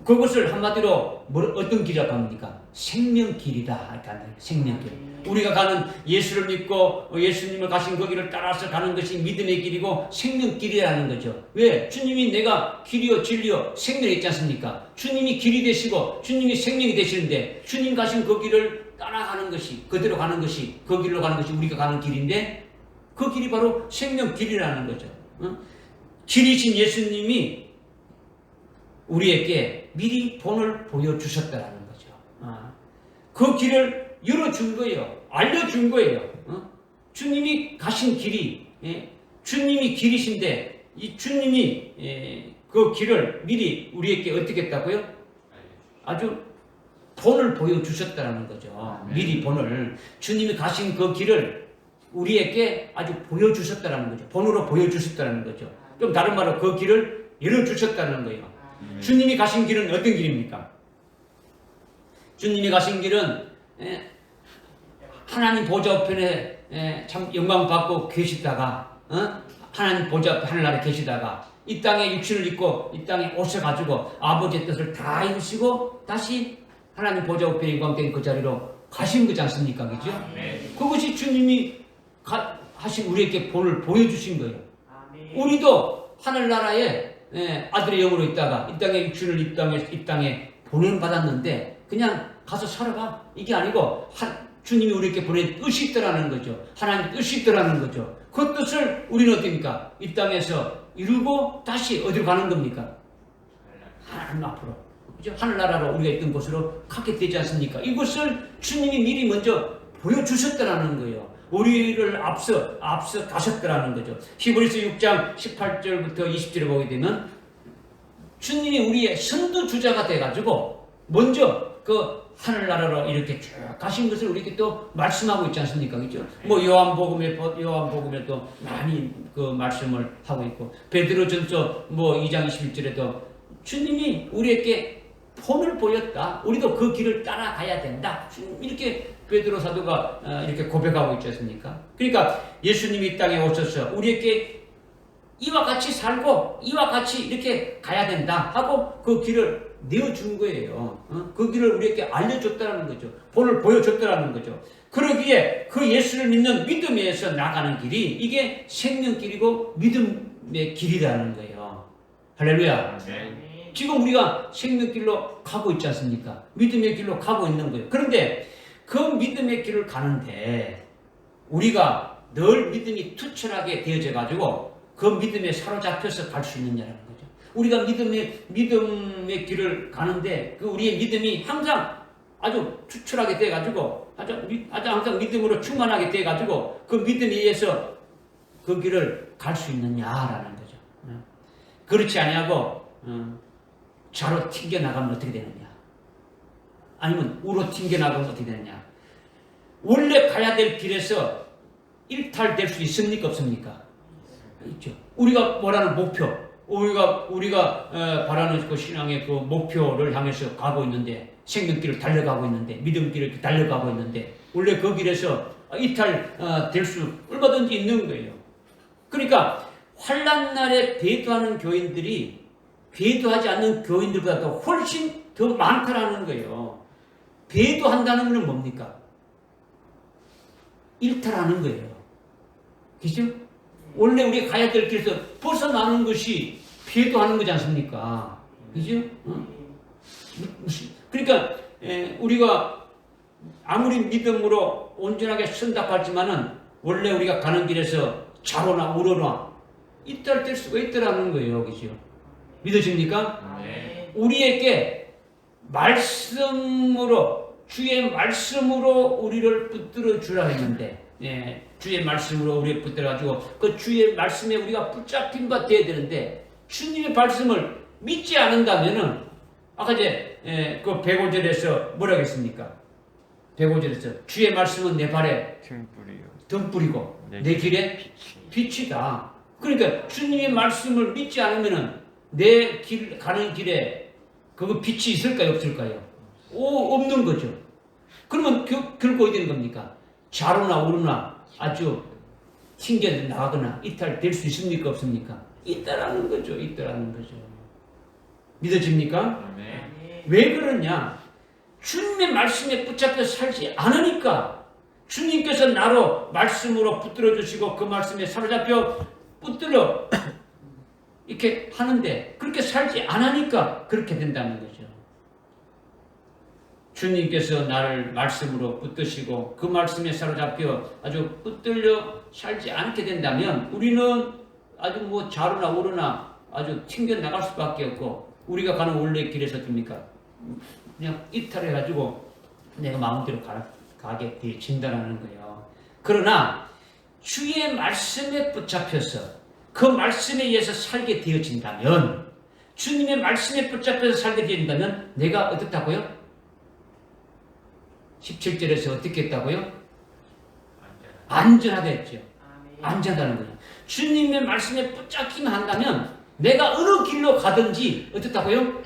그것을 한마디로 어떤 길이라고 합니까? 생명길이다. 이렇게 한다. 생명길. 우리가 가는 예수를 믿고 예수님을 가신 그 길을 따라서 가는 것이 믿음의 길이고 생명길이라는 거죠. 왜? 주님이 내가 길이요 진리요 생명이 있지 않습니까? 주님이 길이 되시고 주님이 생명이 되시는데 주님 가신 그 길을 따라가는 것이 그대로 가는 것이 그 길로 가는 것이 우리가 가는 길인데 그 길이 바로 생명길이라는 거죠. 길이신 예수님이 우리에게 미리 본을 보여주셨다라는 거죠. 그 길을 열어준 거예요. 알려준 거예요. 주님이 가신 길이, 주님이 길이신데, 이 주님이 그 길을 미리 우리에게 어떻게 했다고요? 아주 본을 보여주셨다는 거죠. 미리 본을. 주님이 가신 그 길을 우리에게 아주 보여주셨다는 거죠. 본으로 보여주셨다는 거죠. 좀 다른 말로 그 길을 열어주셨다는 거예요. 주님이 가신 길은 어떤 길입니까? 주님이 가신 길은 하나님 보좌 우편에 참 영광 받고 계시다가 하나님 보좌 앞에 하늘나라에 계시다가 이 땅에 육신을 입고 이 땅에 오셔가지고 아버지의 뜻을 다 이루시고 다시 하나님 보좌 우편에 영광된 그 자리로 가신 거지 않습니까? 그죠? 그것이 주님이 하신 우리에게 본을 보여주신 거예요. 우리도 하늘나라에 아들의 영으로 있다가 이 땅에 육신을 이 땅에 보냄받았는데 그냥 가서 살아가 이게 아니고 주님이 우리에게 보낸 뜻이 있더라는 거죠. 하나님 뜻이 있더라는 거죠. 그 뜻을 우리는 어떻습니까? 이 땅에서 이루고 다시 어디로 가는 겁니까? 하나님 앞으로. 그죠? 하늘나라로 우리가 있던 곳으로 가게 되지 않습니까? 이것을 주님이 미리 먼저 보여주셨더라는 거예요. 우리를 앞서 가셨더라는 거죠. 히브리서 6장 18절부터 20절에 보게 되면 주님이 우리의 선두주자가 돼가지고 먼저 그 하늘나라로 이렇게 쭉 가신 것을 우리에게 또 말씀하고 있지 않습니까? 그죠? 뭐 요한복음에도 많이 그 말씀을 하고 있고 베드로전서 뭐 2장 21절에도 주님이 우리에게 본을 보였다. 우리도 그 길을 따라가야 된다. 이렇게 베드로 사도가 이렇게 고백하고 있지 않습니까? 그러니까 예수님이 이 땅에 오셔서 우리에게 이와 같이 살고 이와 같이 이렇게 가야 된다 하고 그 길을 내어준 거예요. 그 길을 우리에게 알려줬다는 거죠. 본을 보여줬다는 거죠. 그러기에 그 예수를 믿는 믿음에서 나가는 길이 이게 생명길이고 믿음의 길이라는 거예요. 할렐루야. 지금 우리가 생명길로 가고 있지 않습니까? 믿음의 길로 가고 있는 거예요. 그런데 그 믿음의 길을 가는데 우리가 늘 믿음이 투철하게 되어져 가지고 그 믿음에 사로잡혀서 갈 수 있느냐라는 거죠. 우리가 믿음의 길을 가는데 그 우리의 믿음이 항상 아주 투철하게 돼 가지고 아주 항상 믿음으로 충만하게 돼 가지고 그 믿음에 의해서 그 길을 갈 수 있느냐라는 거죠. 그렇지 아니하고 좌로 튕겨 나가면 어떻게 되느냐? 아니면 우로 튕겨 나가면 어떻게 되느냐? 원래 가야 될 길에서 일탈될 수 있습니까? 없습니까? 있죠. 우리가 뭐라는 목표, 우리가 바라는 그 신앙의 그 목표를 향해서 가고 있는데 생명길을 달려가고 있는데 믿음길을 달려가고 있는데 원래 그 길에서 이탈될 수 얼마든지 있는 거예요. 그러니까 환난 날에 배도하는 교인들이 배도하지 않는 교인들보다 훨씬 더 많다라는 거예요. 배도한다는 것은 뭡니까? 일탈하는 거예요. 그죠? 원래 우리가 가야 될 길에서 벗어나는 것이 배도하는 거지 않습니까? 그죠? 그러니까 우리가 아무리 믿음으로 온전하게 선다고 하지만은 원래 우리가 가는 길에서 좌로나 우로나 이탈될 수가 있더라는 거예요. 그죠? 믿으십니까? 네. 우리에게 말씀으로 주의 말씀으로 우리를 붙들어 주라 했는데 주의 말씀으로 우리를 붙들어 가지고 그 주의 말씀에 우리가 붙잡힌 바 되어야 되는데 주님의 말씀을 믿지 않는다면은 아까 이제 그 105절에서 뭐라고 했습니까? 105절에서 주의 말씀은 내 발에 등불이고 내 길에 빛이다. 그러니까 주님의 말씀을 믿지 않으면은 내 길 가는 길에 그 빛이 있을까요? 없을까요? 없는 거죠. 그러면 결국 어디 되는 겁니까? 좌로나 우로나 아주 튕겨 나가거나 이탈될 수 있습니까? 없습니까? 있다라는 거죠. 믿어집니까? 네. 왜 그러냐? 주님의 말씀에 붙잡혀 살지 않으니까 주님께서 나로 말씀으로 붙들어 주시고 그 말씀에 사로잡혀 붙들어 이렇게 하는데 그렇게 살지 않으니까 그렇게 된다는 거죠. 주님께서 나를 말씀으로 붙드시고 그 말씀에 사로잡혀 아주 붙들려 살지 않게 된다면 우리는 아주 뭐 좌로나 우로나 아주 튕겨 나갈 수밖에 없고 우리가 가는 원래 길에서 됩니까? 그냥 이탈해가지고 내가 마음대로 가게 되어진다는 거예요. 그러나 주의 말씀에 붙잡혀서 그 말씀에 의해서 살게 되어진다면 주님의 말씀에 붙잡혀서 살게 된다면 내가 어떻다고요? 17절에서 어떻게 했다고요? 안전하겠죠. 안전하다는 거예요. 주님의 말씀에 붙잡기만 한다면 내가 어느 길로 가든지 어떻다고요?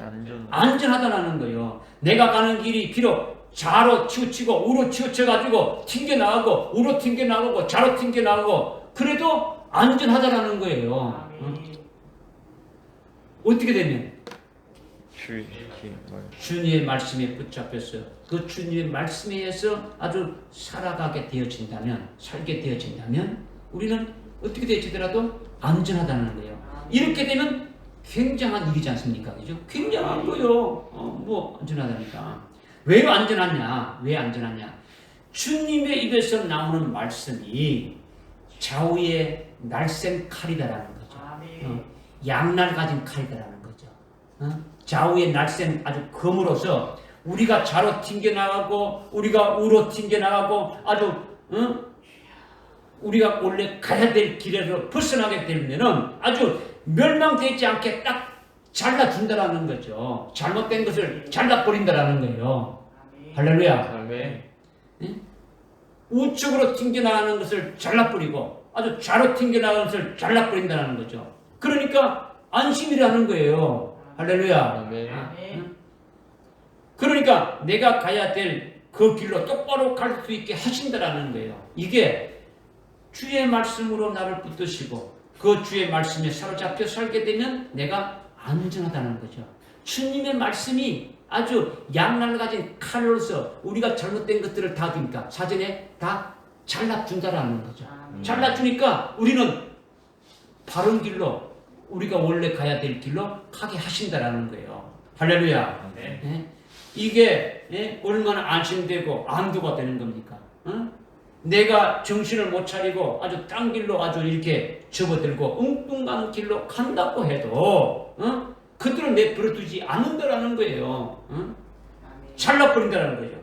안전하다는 거예요. 내가 가는 길이 비록 좌로 치우치고 우로 치우쳐가지고 튕겨나가고 우로 튕겨나가고 좌로 튕겨나가고 그래도 안전하다라는 거예요. 어떻게 되면? 주님의 말씀에 붙잡혀서 그 주님의 말씀에 의해서 아주 살아가게 되어진다면 살게 되어진다면 우리는 어떻게 될지더라도 안전하다는 거예요. 이렇게 되면 굉장한 일이지 않습니까? 그죠? 굉장한 거요. 뭐 안전하다니까. 왜 안전하냐? 왜 안전하냐? 주님의 입에서 나오는 말씀이 좌우의 날쌘 칼이다라는 거죠. 양날 가진 칼이다라는 거죠. 좌우의 날쌘 아주 검으로서 우리가 좌로 튕겨나가고 우리가 우로 튕겨나가고 아주 우리가 원래 가야 될 길에서 벗어나게 되면은 아주 멸망되지 않게 딱 잘라준다라는 거죠. 잘못된 것을 잘라버린다라는 거예요. 할렐루야. 아멘. 우측으로 튕겨나가는 것을 잘라버리고 아주 좌로 튕겨나가는 것을 잘라버린다는 거죠. 그러니까 안심이라는 거예요. 할렐루야. 아멘. 그러니까 내가 가야 될 그 길로 똑바로 갈 수 있게 하신다라는 거예요. 이게 주의 말씀으로 나를 붙드시고 그 주의 말씀에 사로잡혀 살게 되면 내가 안전하다는 거죠. 주님의 말씀이 아주 양날 가진 칼로서 우리가 잘못된 것들을 다 주니까 사전에 다 잘라준다라는 거죠. 잘라주니까 우리는 바른 길로 우리가 원래 가야 될 길로 가게 하신다라는 거예요. 할렐루야. 네? 이게 얼마나 안심되고 안도가 되는 겁니까? 내가 정신을 못 차리고 아주 딴 길로 아주 이렇게 접어들고 엉뚱한 길로 간다고 해도 그들을 내버려두지 않는다라는 거예요. 잘라버린다는 거죠.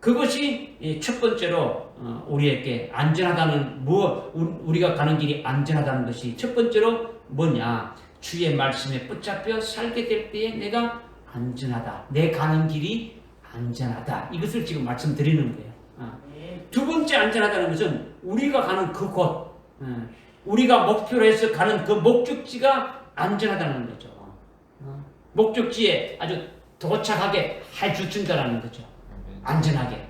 그것이 첫 번째로 우리에게 안전하다는 우리가 가는 길이 안전하다는 것이 첫 번째로 뭐냐? 주의 말씀에 붙잡혀 살게 될 때에 내가 안전하다. 내 가는 길이 안전하다. 이것을 지금 말씀드리는 거예요. 두 번째 안전하다는 것은 우리가 가는 그곳, 우리가 목표로 해서 가는 그 목적지가 안전하다는 거죠. 목적지에 아주 도착하게 해주신다는 거죠. 안전하게.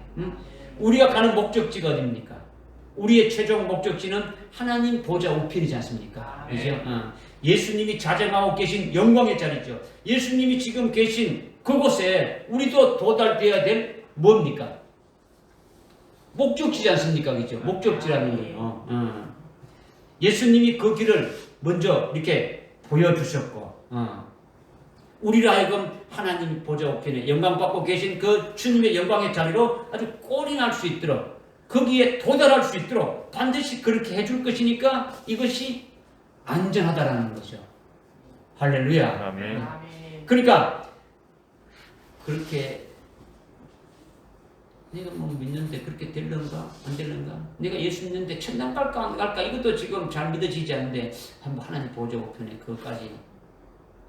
우리가 가는 목적지가 어디입니까? 우리의 최종 목적지는 하나님 보좌 우편이지 않습니까? 그죠? 예수님이 자정하고 계신 영광의 자리죠. 예수님이 지금 계신 그곳에 우리도 도달되어야 될 뭡니까? 목적지지 않습니까? 그죠? 목적지라는 거예요. 예수님이 그 길을 먼저 이렇게 보여주셨고, 우리로 하여금 하나님 보좌 우편에 영광받고 계신 그 주님의 영광의 자리로 아주 꼴인할 수 있도록 거기에 도달할 수 있도록 반드시 그렇게 해줄 것이니까 이것이 안전하다라는 거죠. 할렐루야. 아멘. 그러니까 그렇게 내가 뭐 믿는데 그렇게 될런가 안 될런가? 내가 예수 믿는데 천당 갈까 안 갈까? 이것도 지금 잘 믿어지지 않는데 한번 하나님 보좌 우편에 그것까지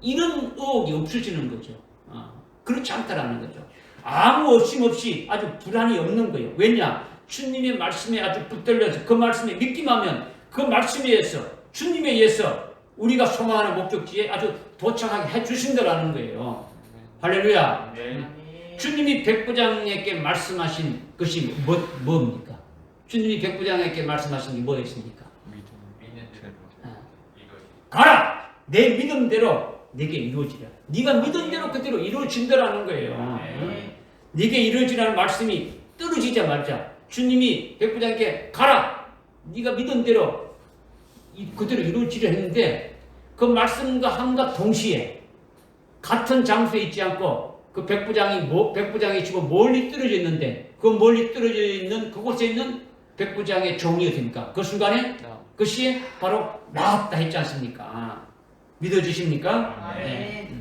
이런 의혹이 없어지는 거죠. 그렇지 않다라는 거죠. 아무 의심 없이 아주 불안이 없는 거예요. 왜냐? 주님의 말씀에 아주 붙들려서 그 말씀에 믿기만 그 말씀에 의해서 주님에 의해서 우리가 소망하는 목적지에 아주 도착하게 해주신다라는 거예요. 할렐루야. 주님이 백부장에게 말씀하신 것이 뭡니까? 주님이 백부장에게 말씀하신 게 뭐였습니까? 가라! 내 믿음대로 내게 이루어지라. 네가 믿은 대로 그대로 이루어진다라는 거예요. 네게 이루어지라는 말씀이 떨어지자마자 주님이 백부장에게 가라! 네가 믿은 대로 그대로 이루어지려 했는데 그 말씀과 함과 동시에 같은 장소에 있지 않고 그 백부장이 지금 멀리 떨어져 있는데 그 멀리 떨어져 있는 그곳에 있는 백부장의 종이 어딥니까? 그 순간에 그것이 바로 나왔다 했지 않습니까? 믿어지십니까? 네.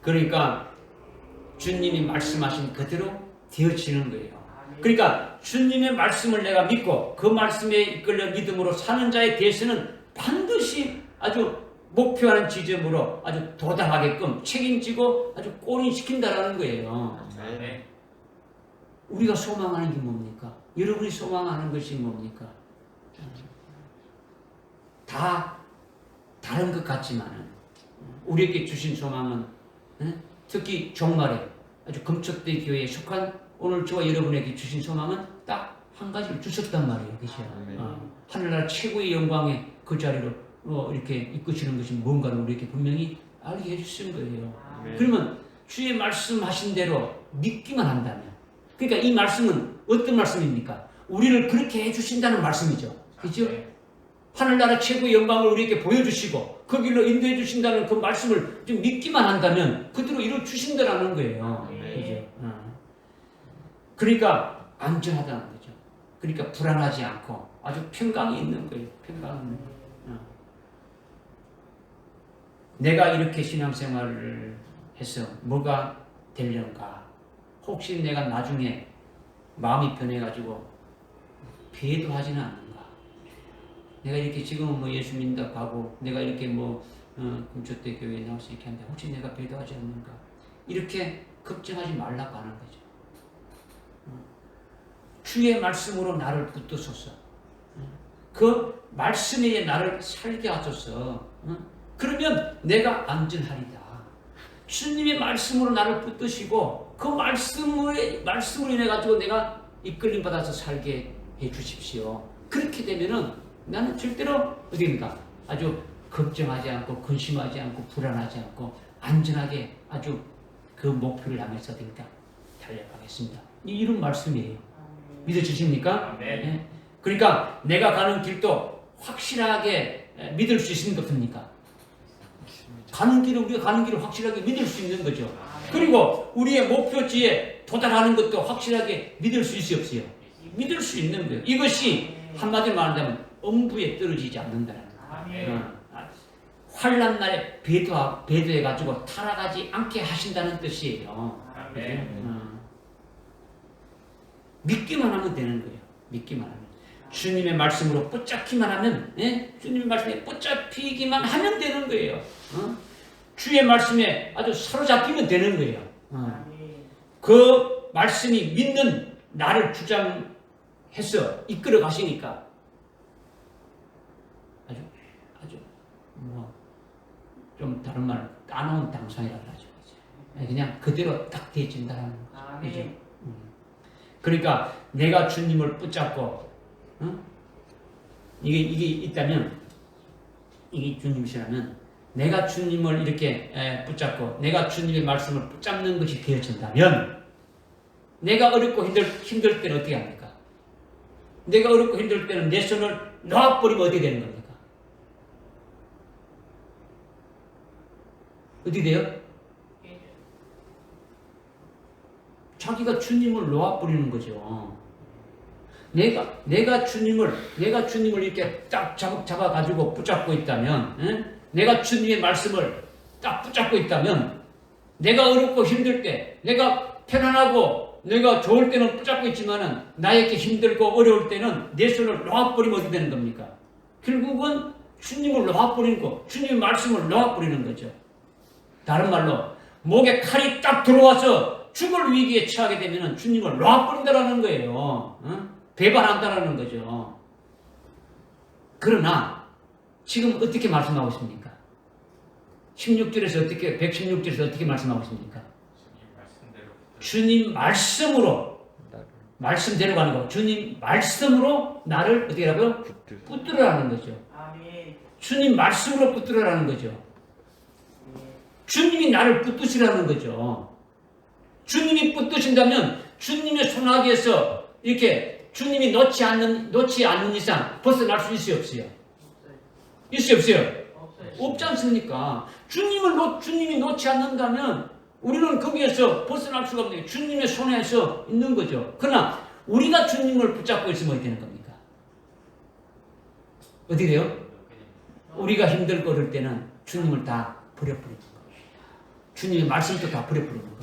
그러니까 주님이 말씀하신 그대로 되어지는 거예요. 그러니까 주님의 말씀을 내가 믿고 그 말씀에 이끌려 믿음으로 사는 자에 대해서는 반드시 아주 목표하는 지점으로 아주 도달하게끔 책임지고 아주 꼬린시킨다라는 거예요. 네. 우리가 소망하는 게 뭡니까? 여러분이 소망하는 것이 뭡니까? 다 다른 것 같지만은 우리에게 주신 소망은 특히 종말에 아주 금척대 교회에 속한 오늘 저와 여러분에게 주신 소망은 딱 한 가지를 주셨단 말이에요. 그죠? 하늘나라 최고의 영광의 그 자리로 이렇게 이끄시는 것이 뭔가를 우리에게 분명히 알게 해주신 거예요. 그러면 주의 말씀하신 대로 믿기만 한다면, 그러니까 이 말씀은 어떤 말씀입니까? 우리를 그렇게 해주신다는 말씀이죠. 그죠? 하늘나라 최고의 영광을 우리에게 보여주시고 그 길로 인도해 주신다는 그 말씀을 좀 믿기만 한다면 그대로 이루어 주신다라는 거예요. 그죠? 그러니까 안전하다는 거죠. 그러니까 불안하지 않고 아주 평강이 있는 거예요. 평강이 있는 거예요. 내가 이렇게 신앙생활을 해서 뭐가 되려는가? 혹시 내가 나중에 마음이 변해가지고 배도하지는 않는가? 내가 이렇게 지금은 뭐 예수 믿는다고 하고 내가 이렇게 뭐 금초대 교회에 나와서 이렇게 하는데 혹시 내가 배도하지 않는가? 이렇게 걱정하지 말라고 하는 거죠. 주의 말씀으로 나를 붙드소서. 그 말씀에 나를 살게 하소서. 그러면 내가 안전하리다. 주님의 말씀으로 나를 붙드시고 그 말씀으로 인해 가지고 내가 이끌림 받아서 살게 해 주십시오. 그렇게 되면은 나는 절대로 어디입니까? 아주 걱정하지 않고 근심하지 않고 불안하지 않고 안전하게 아주 그 목표를 향해서 어디입니까? 달려가겠습니다. 이런 말씀이에요. 믿어지십니까? 네. 그러니까 내가 가는 길도 확실하게 믿을 수 있는 것 없습니까? 가는 길을 우리가 가는 길을 확실하게 믿을 수 있는 거죠. 그리고 우리의 목표지에 도달하는 것도 확실하게 믿을 수 있어요, 없어요? 믿을 수 있는 거예요. 이것이 한마디로 말한다면 엄부에 떨어지지 않는다는 거예요. 환난 날에 배도해 가지고 타락하지 않게 하신다는 뜻이에요. 믿기만 하면 되는 거예요. 믿기만 하면. 주님의 말씀으로 붙잡기만 하면, 주님의 말씀에 붙잡히기만 하면 되는 거예요. 주의 말씀에 아주 사로잡히면 되는 거예요. 그 말씀이 믿는 나를 주장해서 이끌어 가시니까 아주 좀 다른 말로 까놓은 당상이라고 하죠. 그냥 그대로 딱 되어진다는 거죠. 그러니까 내가 주님을 붙잡고 이게 있다면 이게 주님이시라면 내가 주님을 이렇게 붙잡고 내가 주님의 말씀을 붙잡는 것이 되어진다면 내가 어렵고 힘들 때는 어떻게 합니까? 내가 어렵고 힘들 때는 내 손을 놔버리면 어떻게 되는 겁니까? 어떻게 돼요? 자기가 주님을 놓아버리는 거죠. 내가 주님을 이렇게 딱 잡아가지고 붙잡고 있다면, 내가 주님의 말씀을 딱 붙잡고 있다면, 내가 어렵고 힘들 때, 내가 편안하고, 내가 좋을 때는 붙잡고 있지만은, 나에게 힘들고 어려울 때는 내 손을 놓아버리면 어떻게 되는 겁니까? 결국은 주님을 놓아버리는 거, 주님의 말씀을 놓아버리는 거죠. 다른 말로, 목에 칼이 딱 들어와서 죽을 위기에 처하게 되면 주님을 놔버린다라는 거예요. 배반한다라는 거죠. 그러나 지금 어떻게 말씀하고 있습니까? 116절에서 어떻게 말씀하고 있습니까? 주님 말씀대로 가는 거. 주님 말씀으로 나를 어떻게 하라고요? 붙들으라는 거죠. 주님 말씀으로 붙들으라는 거죠. 주님이 나를 붙드시라는 거죠. 주님이 붙드신다면 주님의 손아귀에서 이렇게 주님이 놓지 않는 이상 벗어날 수 있어요, 없어요? 있어요, 없어요? 없지 않습니까? 주님이 놓지 않는다면 우리는 거기에서 벗어날 수가 없는 게 주님의 손에서 있는 거죠. 그러나 우리가 주님을 붙잡고 있으면 어떻게 되는 겁니까? 어떻게 돼요? 우리가 힘들고 그럴 때는 주님을 다 버려버리는 거예요. 주님의 말씀도 다 버려버리는 거예요.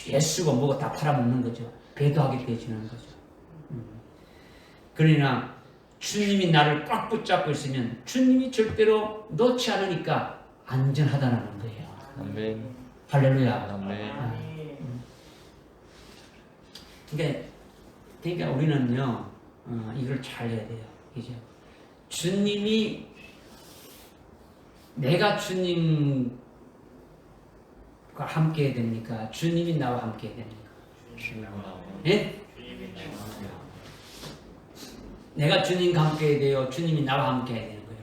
예수가 뭐가 다 팔아먹는 거죠. 배도하게 되어지는 거죠. 그러나 주님이 나를 꽉 붙잡고 있으면 주님이 절대로 놓지 않으니까 안전하다는 거예요. 아멘. 할렐루야. 아멘. 그러니까 우리는요, 이걸 잘 해야 돼요. 그죠? 주님이, 내가 주님과 함께 해야 됩니까? 주님이 나와 함께 해야 됩니까? 예? 내가 주님과 함께 해야 돼요? 주님이 나와 함께 해야 되는 거예요?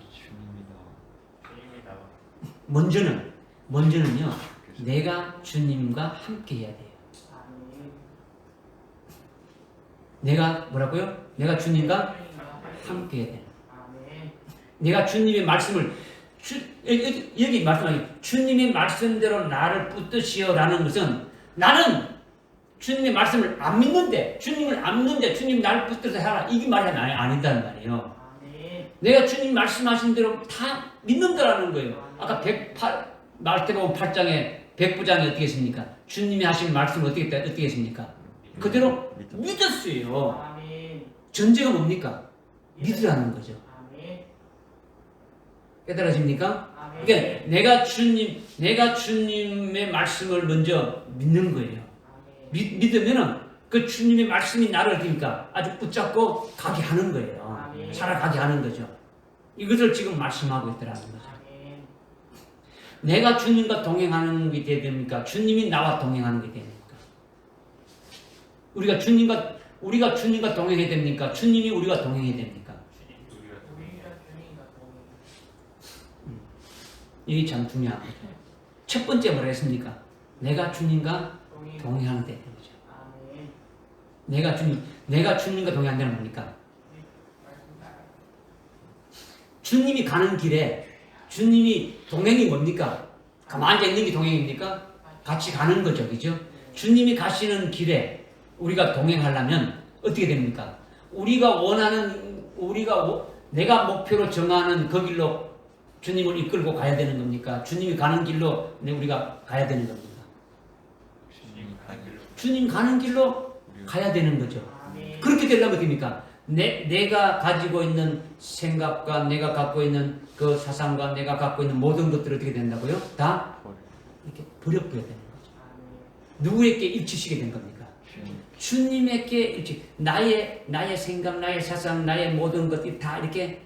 먼저는요, 내가 주님과 함께 해야 돼요. 내가 뭐라고요? 내가 주님과 함께 해야 돼요. 내가 주님의 말씀을 여기 말씀하기 주님의 말씀대로 나를 붙드시오라는 것은 나는 주님의 말씀을 안 믿는데 주님을 안 믿는데 주님 나를 붙들어서 하라 이게 말이 아니다는 말이에요. 내가 주님 말씀하신 대로 다 믿는다라는 거예요. 아까 마태복음 8장에 백부장이 어떻게 했습니까? 주님이 하신 말씀을 어떻게 했습니까? 그대로 믿었어요. 전제가 뭡니까? 믿으라는 거죠. 깨달아집니까? 그러니까 내가 주님의 말씀을 먼저 믿는 거예요. 믿으면은 그 주님의 말씀이 나를 어떻습니까? 아주 붙잡고 가게 하는 거예요. 살아가게 하는 거죠. 이것을 지금 말씀하고 있더라는 거죠. 내가 주님과 동행하는 게 돼야 됩니까? 주님이 나와 동행하는 게 됩니까? 우리가 주님과 동행해야 됩니까? 주님이 우리가 동행해야 됩니까? 이게 참 중요한 거죠. 첫 번째 뭐라 했습니까? 내가 주님과 동행하는 데 되는 거죠. 내가 주님과 동행한다는 뭡니까? 주님이 가는 길에 주님이 동행이 뭡니까? 가만히 앉아 있는 게 동행입니까? 같이 가는 거죠. 그죠? 주님이 가시는 길에 우리가 동행하려면 어떻게 됩니까? 내가 목표로 정하는 그 길로 주님을 이끌고 가야 되는 겁니까? 주님이 가는 길로 우리가 가야 되는 겁니까? 주님 가는 길로 가야 되는 거죠. 그렇게 되려면 어떻습니까? 내가 가지고 있는 생각과 내가 갖고 있는 그 사상과 내가 갖고 있는 모든 것들이 어떻게 된다고요? 다 이렇게 버려버려야 되는 거죠. 누구에게 일치시게 된 겁니까? 주님에게 일치. 나의 생각, 나의 사상, 나의 모든 것들이 다 이렇게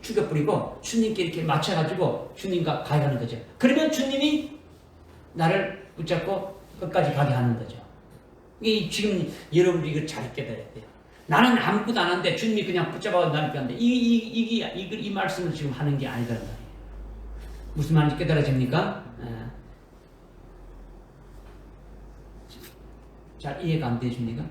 죽여버리고 주님께 이렇게 맞춰가지고 주님과 가야 하는 거죠. 그러면 주님이 나를 붙잡고 끝까지 가게 하는 거죠. 지금 여러분들이 이걸 잘 깨달아야 돼요. 나는 아무것도 안 하는데 주님이 그냥 붙잡아 나를 하는데 이 말씀을 지금 하는 게 아니라는 말이에요. 무슨 말인지 깨달아집니까? 잘 이해가 안 되십니까?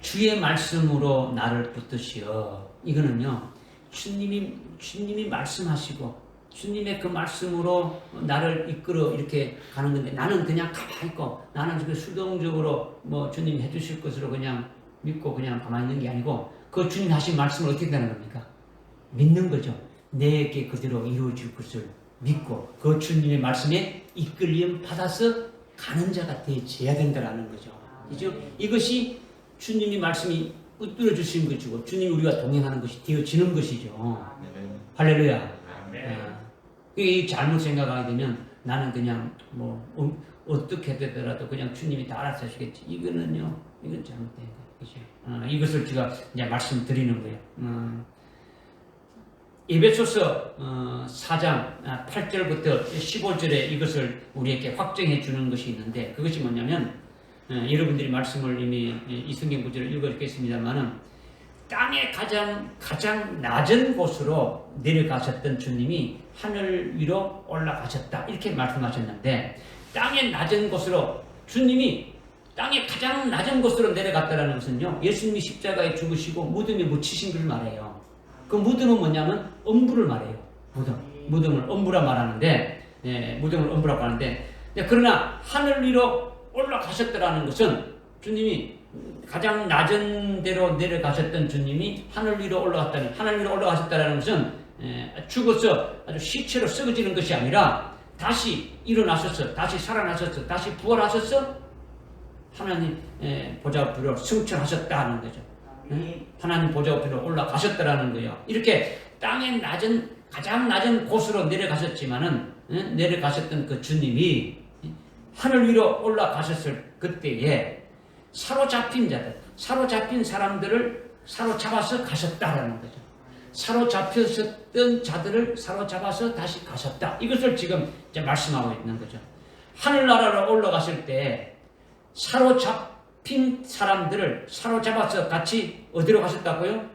주의 말씀으로 나를 붙드시어. 이거는요, 주님이 말씀하시고, 주님의 그 말씀으로 나를 이끌어 이렇게 가는 건데, 나는 그냥 가만히 있고, 나는 수동적으로 주님이 해주실 것으로 그냥 믿고 그냥 가만히 있는 게 아니고, 그 주님 하신 말씀을 어떻게 되는 겁니까? 믿는 거죠. 내게 그대로 이루어질 것을 믿고, 그 주님의 말씀에 이끌림 받아서 가는 자가 되어야 된다는 거죠. 그죠? 이것이 주님이 말씀이 붙들어 주신 것이고 주님이 우리가 동행하는 것이 되어지는 것이죠. 할렐루야. 이 잘못 생각하게 되면 나는 그냥 어떻게 되더라도 그냥 주님이 다 알아서 하시겠지. 이건 잘못된 거예요. 그죠? 이것을 제가 이제 말씀드리는 거예요. 에베소서 4장 8절부터 15절에 이것을 우리에게 확정해 주는 것이 있는데 그것이 뭐냐면 여러분들이 말씀을 이미 이 성경 구절을 읽었겠습니다만은 땅의 가장 낮은 곳으로 내려가셨던 주님이 하늘 위로 올라가셨다 이렇게 말씀하셨는데 땅의 낮은 곳으로 주님이 땅의 가장 낮은 곳으로 내려갔다는 것은요 예수님이 십자가에 죽으시고 무덤에 묻히신 걸 말해요. 그 무덤은 뭐냐면 엄부를 말해요. 무덤을 엄부라 말하는데 무덤을 엄부라고 하는데 그러나 하늘 위로 올라가셨다라는 것은 주님이 가장 낮은 데로 내려가셨던 주님이 하늘 위로 올라가셨다라는 것은 죽어서 아주 시체로 썩어지는 것이 아니라 다시 일어나셔서 다시 살아나셔서 다시 부활하셔서 하나님 보좌 앞으로 승천하셨다는 거죠. 하나님 보좌 앞으로 올라가셨다라는 거예요. 이렇게 땅의 가장 낮은 곳으로 내려가셨지만은 내려가셨던 그 주님이 하늘 위로 올라가셨을 그때에 사로잡힌 사람들을 사로잡아서 가셨다라는 거죠. 사로잡혔었던 자들을 사로잡아서 다시 가셨다. 이것을 지금 이제 말씀하고 있는 거죠. 하늘나라로 올라갔을 때 사로잡힌 사람들을 사로잡아서 같이 어디로 가셨다고요?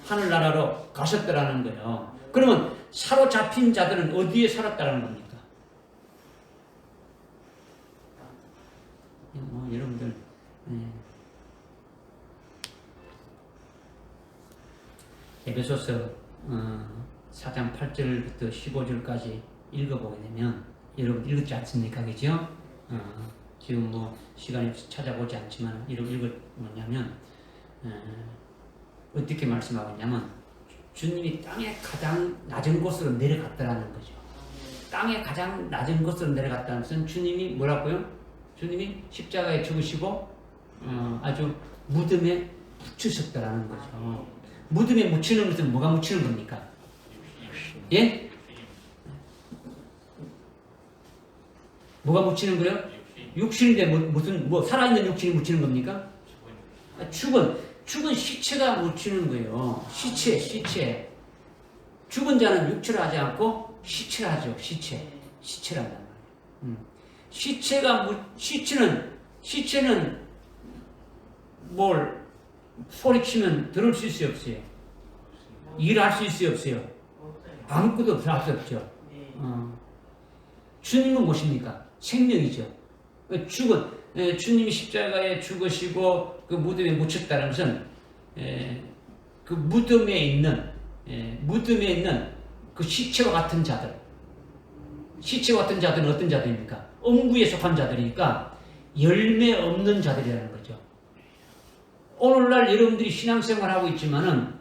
하늘나라로 가셨다라는 거예요. 그러면 사로잡힌 자들은 어디에 살았다는 겁니까? 여러분들 에베소서 4장 8절부터 15절까지 읽어보게 되면 여러분 읽었지 않습니까? 그죠? 지금 뭐 시간이 찾아보지 않지만 읽었냐면 어떻게 말씀하고 있냐면 주님이 땅의 가장 낮은 곳으로 내려갔다라는 거죠. 땅의 가장 낮은 곳으로 내려갔다는 것은 주님이 뭐라고요? 주님이 십자가에 죽으시고 아주 무덤에 묻히셨다라는 거죠. 무덤에 묻히는 것은 뭐가 묻히는 겁니까? 예? 뭐가 묻히는 거예요? 육신인데 무슨 살아있는 육신이 묻히는 겁니까? 죽은 시체가 묻히는 거예요. 시체. 죽은 자는 육체를 하지 않고 시체를 하죠. 시체란단 말이에요. 시체는 뭘 소리치면 들을 수 있어요, 없어요? 일할 수 있어요, 없어요? 아무것도 할 수 없죠. 주님은 무엇입니까? 생명이죠. 주님이 십자가에 죽으시고 그 무덤에 묻혔다는 것은 그 무덤에 있는 그 시체와 같은 자들. 시체와 같은 자들은 어떤 자들입니까? 음부에 속한 자들이니까 열매 없는 자들이라는 거죠. 오늘날 여러분들이 신앙생활하고 있지만은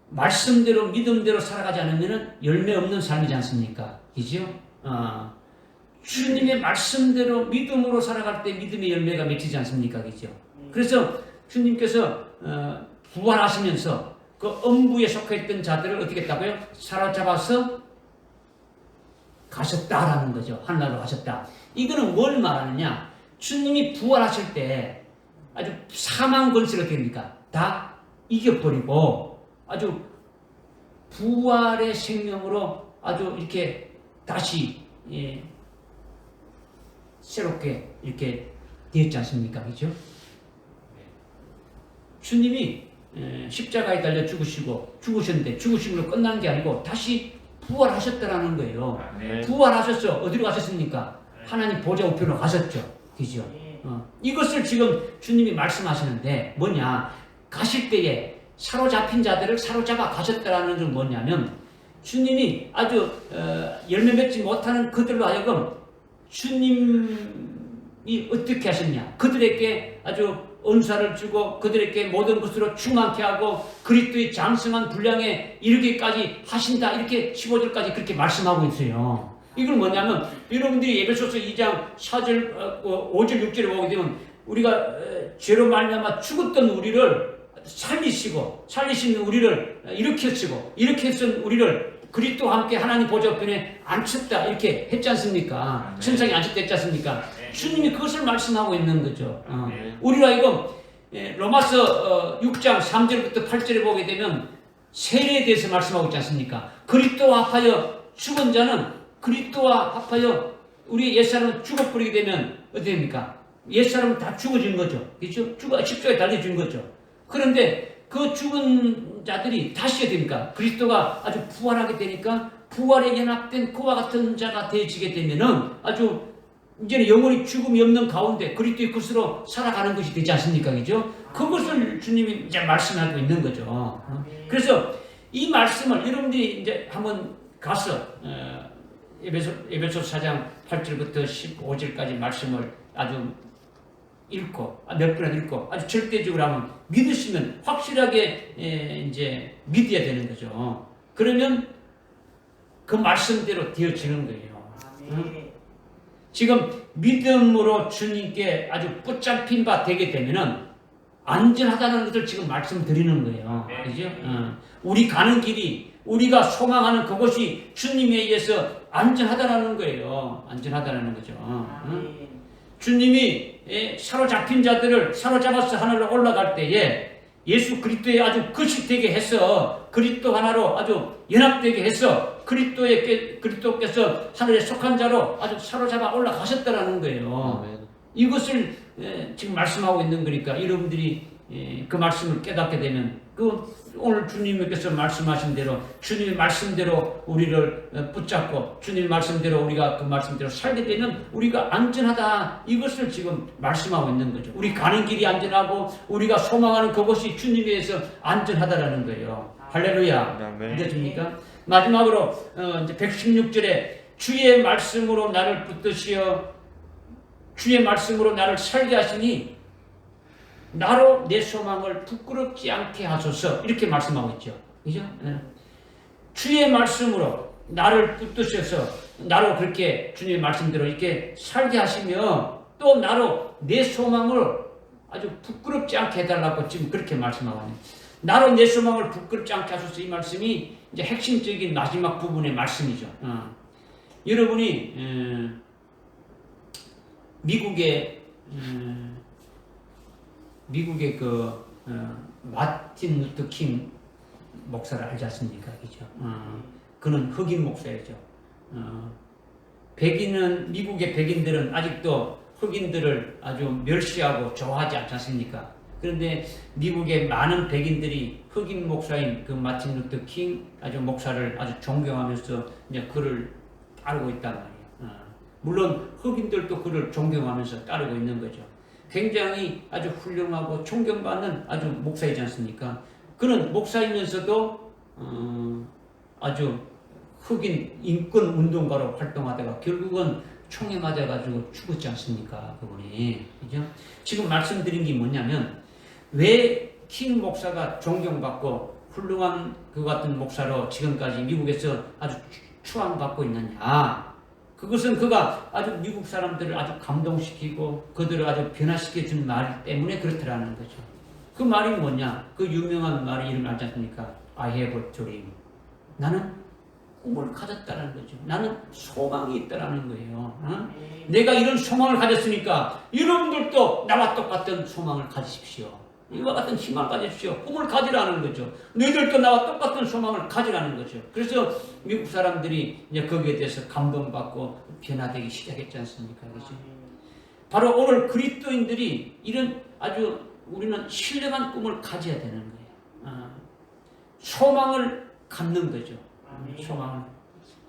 말씀대로 믿음대로 살아가지 않으면 열매 없는 삶이지 않습니까? 그죠? 주님의 말씀대로 믿음으로 살아갈 때 믿음의 열매가 맺히지 않습니까? 그죠? 그래서 주님께서 부활하시면서 그 음부에 속해있던 자들을 어떻게 했다고요? 사로잡아서 가셨다라는 거죠. 하늘나라로 가셨다. 이거는 뭘 말하느냐? 주님이 부활하실 때 아주 사망 권세를 어떻게 합니까? 다 이겨버리고 아주 부활의 생명으로 아주 이렇게 다시 새롭게 이렇게 되었지 않습니까? 그죠? 주님이 십자가에 달려 죽으셨는데 죽으심으로 끝난 게 아니고 다시 부활하셨다라는 거예요. 부활하셨죠. 어디로 가셨습니까? 하나님 보좌 우편으로 가셨죠. 그죠? 이것을 지금 주님이 말씀하시는데 뭐냐? 가실 때에 사로잡힌 자들을 사로잡아 가셨다라는 건 뭐냐면 주님이 아주 열매 맺지 못하는 그들로 하여금 주님이 어떻게 하셨냐? 그들에게 아주 은사를 주고 그들에게 모든 것으로 충만케 하고 그리스도의 장성한 분량에 이르기까지 하신다. 이렇게 15절까지 그렇게 말씀하고 있어요. 이건 뭐냐면 여러분들이 에베소서 2장 4절, 5절, 6절에 보게 되면 우리가 죄로 말미암아 죽었던 우리를 살리신 우리를 일으켰고 이렇게 해서 우리를 그리스도와 함께 하나님 보좌 우편에 앉혔다 이렇게 했지 않습니까? 천상에 앉혔다 했지 않습니까? 주님이 그것을 말씀하고 있는 거죠. 우리가 이거 로마서 6장 3절부터 8절에 보게 되면 세례에 대해서 말씀하고 있지 않습니까? 그리스도와 합하여 죽은 자는 그리스도와 합하여 우리 옛사람은 죽어버리게 되면 어떻게 됩니까? 옛사람은 다 죽어진 거죠. 그렇죠? 십자가에 달려진 거죠. 그런데 그 죽은 자들이 다시 어떻게 됩니까? 그리스도가 아주 부활하게 되니까 부활에 연합된 그와 같은 자가 되어지게 되면은 아주 이제는 영원히 죽음이 없는 가운데 그리스도의 것으로 살아가는 것이 되지 않습니까? 그죠? 그것을 주님이 이제 말씀하고 있는 거죠. 그래서 이 말씀을 여러분들이 이제 한번 가서 에베소 4장 8절부터 15절까지 말씀을 아주 읽고 몇 번이나 읽고 아주 절대적으로 한번 믿으시면 확실하게 이제 믿어야 되는 거죠. 그러면 그 말씀대로 되어지는 거예요. 지금 믿음으로 주님께 아주 붙잡힌 바 되게 되면은 안전하다는 것을 지금 말씀드리는 거예요. 그죠? 우리 가는 길이 우리가 소망하는 그것이 주님에 의해서 안전하다는 거예요. 안전하다는 거죠. 주님이 사로잡힌 자들을 사로잡아서 하늘로 올라갈 때에 예수 그리스도에 아주 거식되게 해서 그리스도 하나로 아주 연합되게 해서 그리스도께서 하늘에 속한 자로 아주 사로잡아 올라가셨다라는 거예요. 이것을 지금 말씀하고 있는 거니까 여러분들이 그 말씀을 깨닫게 되면 오늘 주님께서 말씀하신 대로 주님의 말씀대로 우리를 붙잡고 주님의 말씀대로 우리가 그 말씀대로 살게 되면 우리가 안전하다, 이것을 지금 말씀하고 있는 거죠. 우리 가는 길이 안전하고 우리가 소망하는 그곳이 주님에 의해서 안전하다라는 거예요. 할렐루야. 믿어집니까? 마지막으로 이제 116절에 주의 말씀으로 나를 붙드시어 주의 말씀으로 나를 살게 하시니 나로 내 소망을 부끄럽지 않게 하소서, 이렇게 말씀하고 있죠. 그죠? 주의 말씀으로 나를 붙드셔서 나로 그렇게 주님의 말씀대로 이렇게 살게 하시며 또 나로 내 소망을 아주 부끄럽지 않게 해달라고 지금 그렇게 말씀하고 있는, 나로 내 소망을 부끄럽지 않게 하소서, 이 말씀이 이제 핵심적인 마지막 부분의 말씀이죠. 여러분이 미국의 마틴 루터 킹 목사를 알지 않습니까? 그죠? 그는 흑인 목사이죠. 미국의 백인들은 아직도 흑인들을 아주 멸시하고 좋아하지 않지 않습니까? 그런데 미국의 많은 백인들이 흑인 목사인 그 마틴 루터 킹 목사를 아주 존경하면서 이제 그를 따르고 있단 말이에요. 물론 흑인들도 그를 존경하면서 따르고 있는 거죠. 굉장히 아주 훌륭하고 존경받는 아주 목사이지 않습니까? 그는 목사이면서도 아주 흑인 인권 운동가로 활동하다가 결국은 총에 맞아가지고 죽었지 않습니까? 그분이. 그죠? 지금 말씀드린 게 뭐냐면, 왜 킹 목사가 존경받고 훌륭한 그 같은 목사로 지금까지 미국에서 아주 추앙받고 있느냐? 그것은 그가 아주 미국 사람들을 아주 감동시키고 그들을 아주 변화시켜준 말 때문에 그렇더라는 거죠. 그 말이 뭐냐? 그 유명한 말이 이름 알지 않습니까? I have a dream. 나는 꿈을 가졌다는 거죠. 나는 소망이 있다라는 거예요. 내가 이런 소망을 가졌으니까 여러분들도 나와 똑같은 소망을 가지십시오. 이와 같은 희망을 가지십시오. 꿈을 가지라는 거죠. 너희들도 나와 똑같은 소망을 가지라는 거죠. 그래서 미국 사람들이 이제 거기에 대해서 감동받고 변화되기 시작했지 않습니까? 그죠? 바로 오늘 그리스도인들이 이런 아주 우리는 신령한 꿈을 가져야 되는 거예요. 소망을 갖는 거죠. 소망을.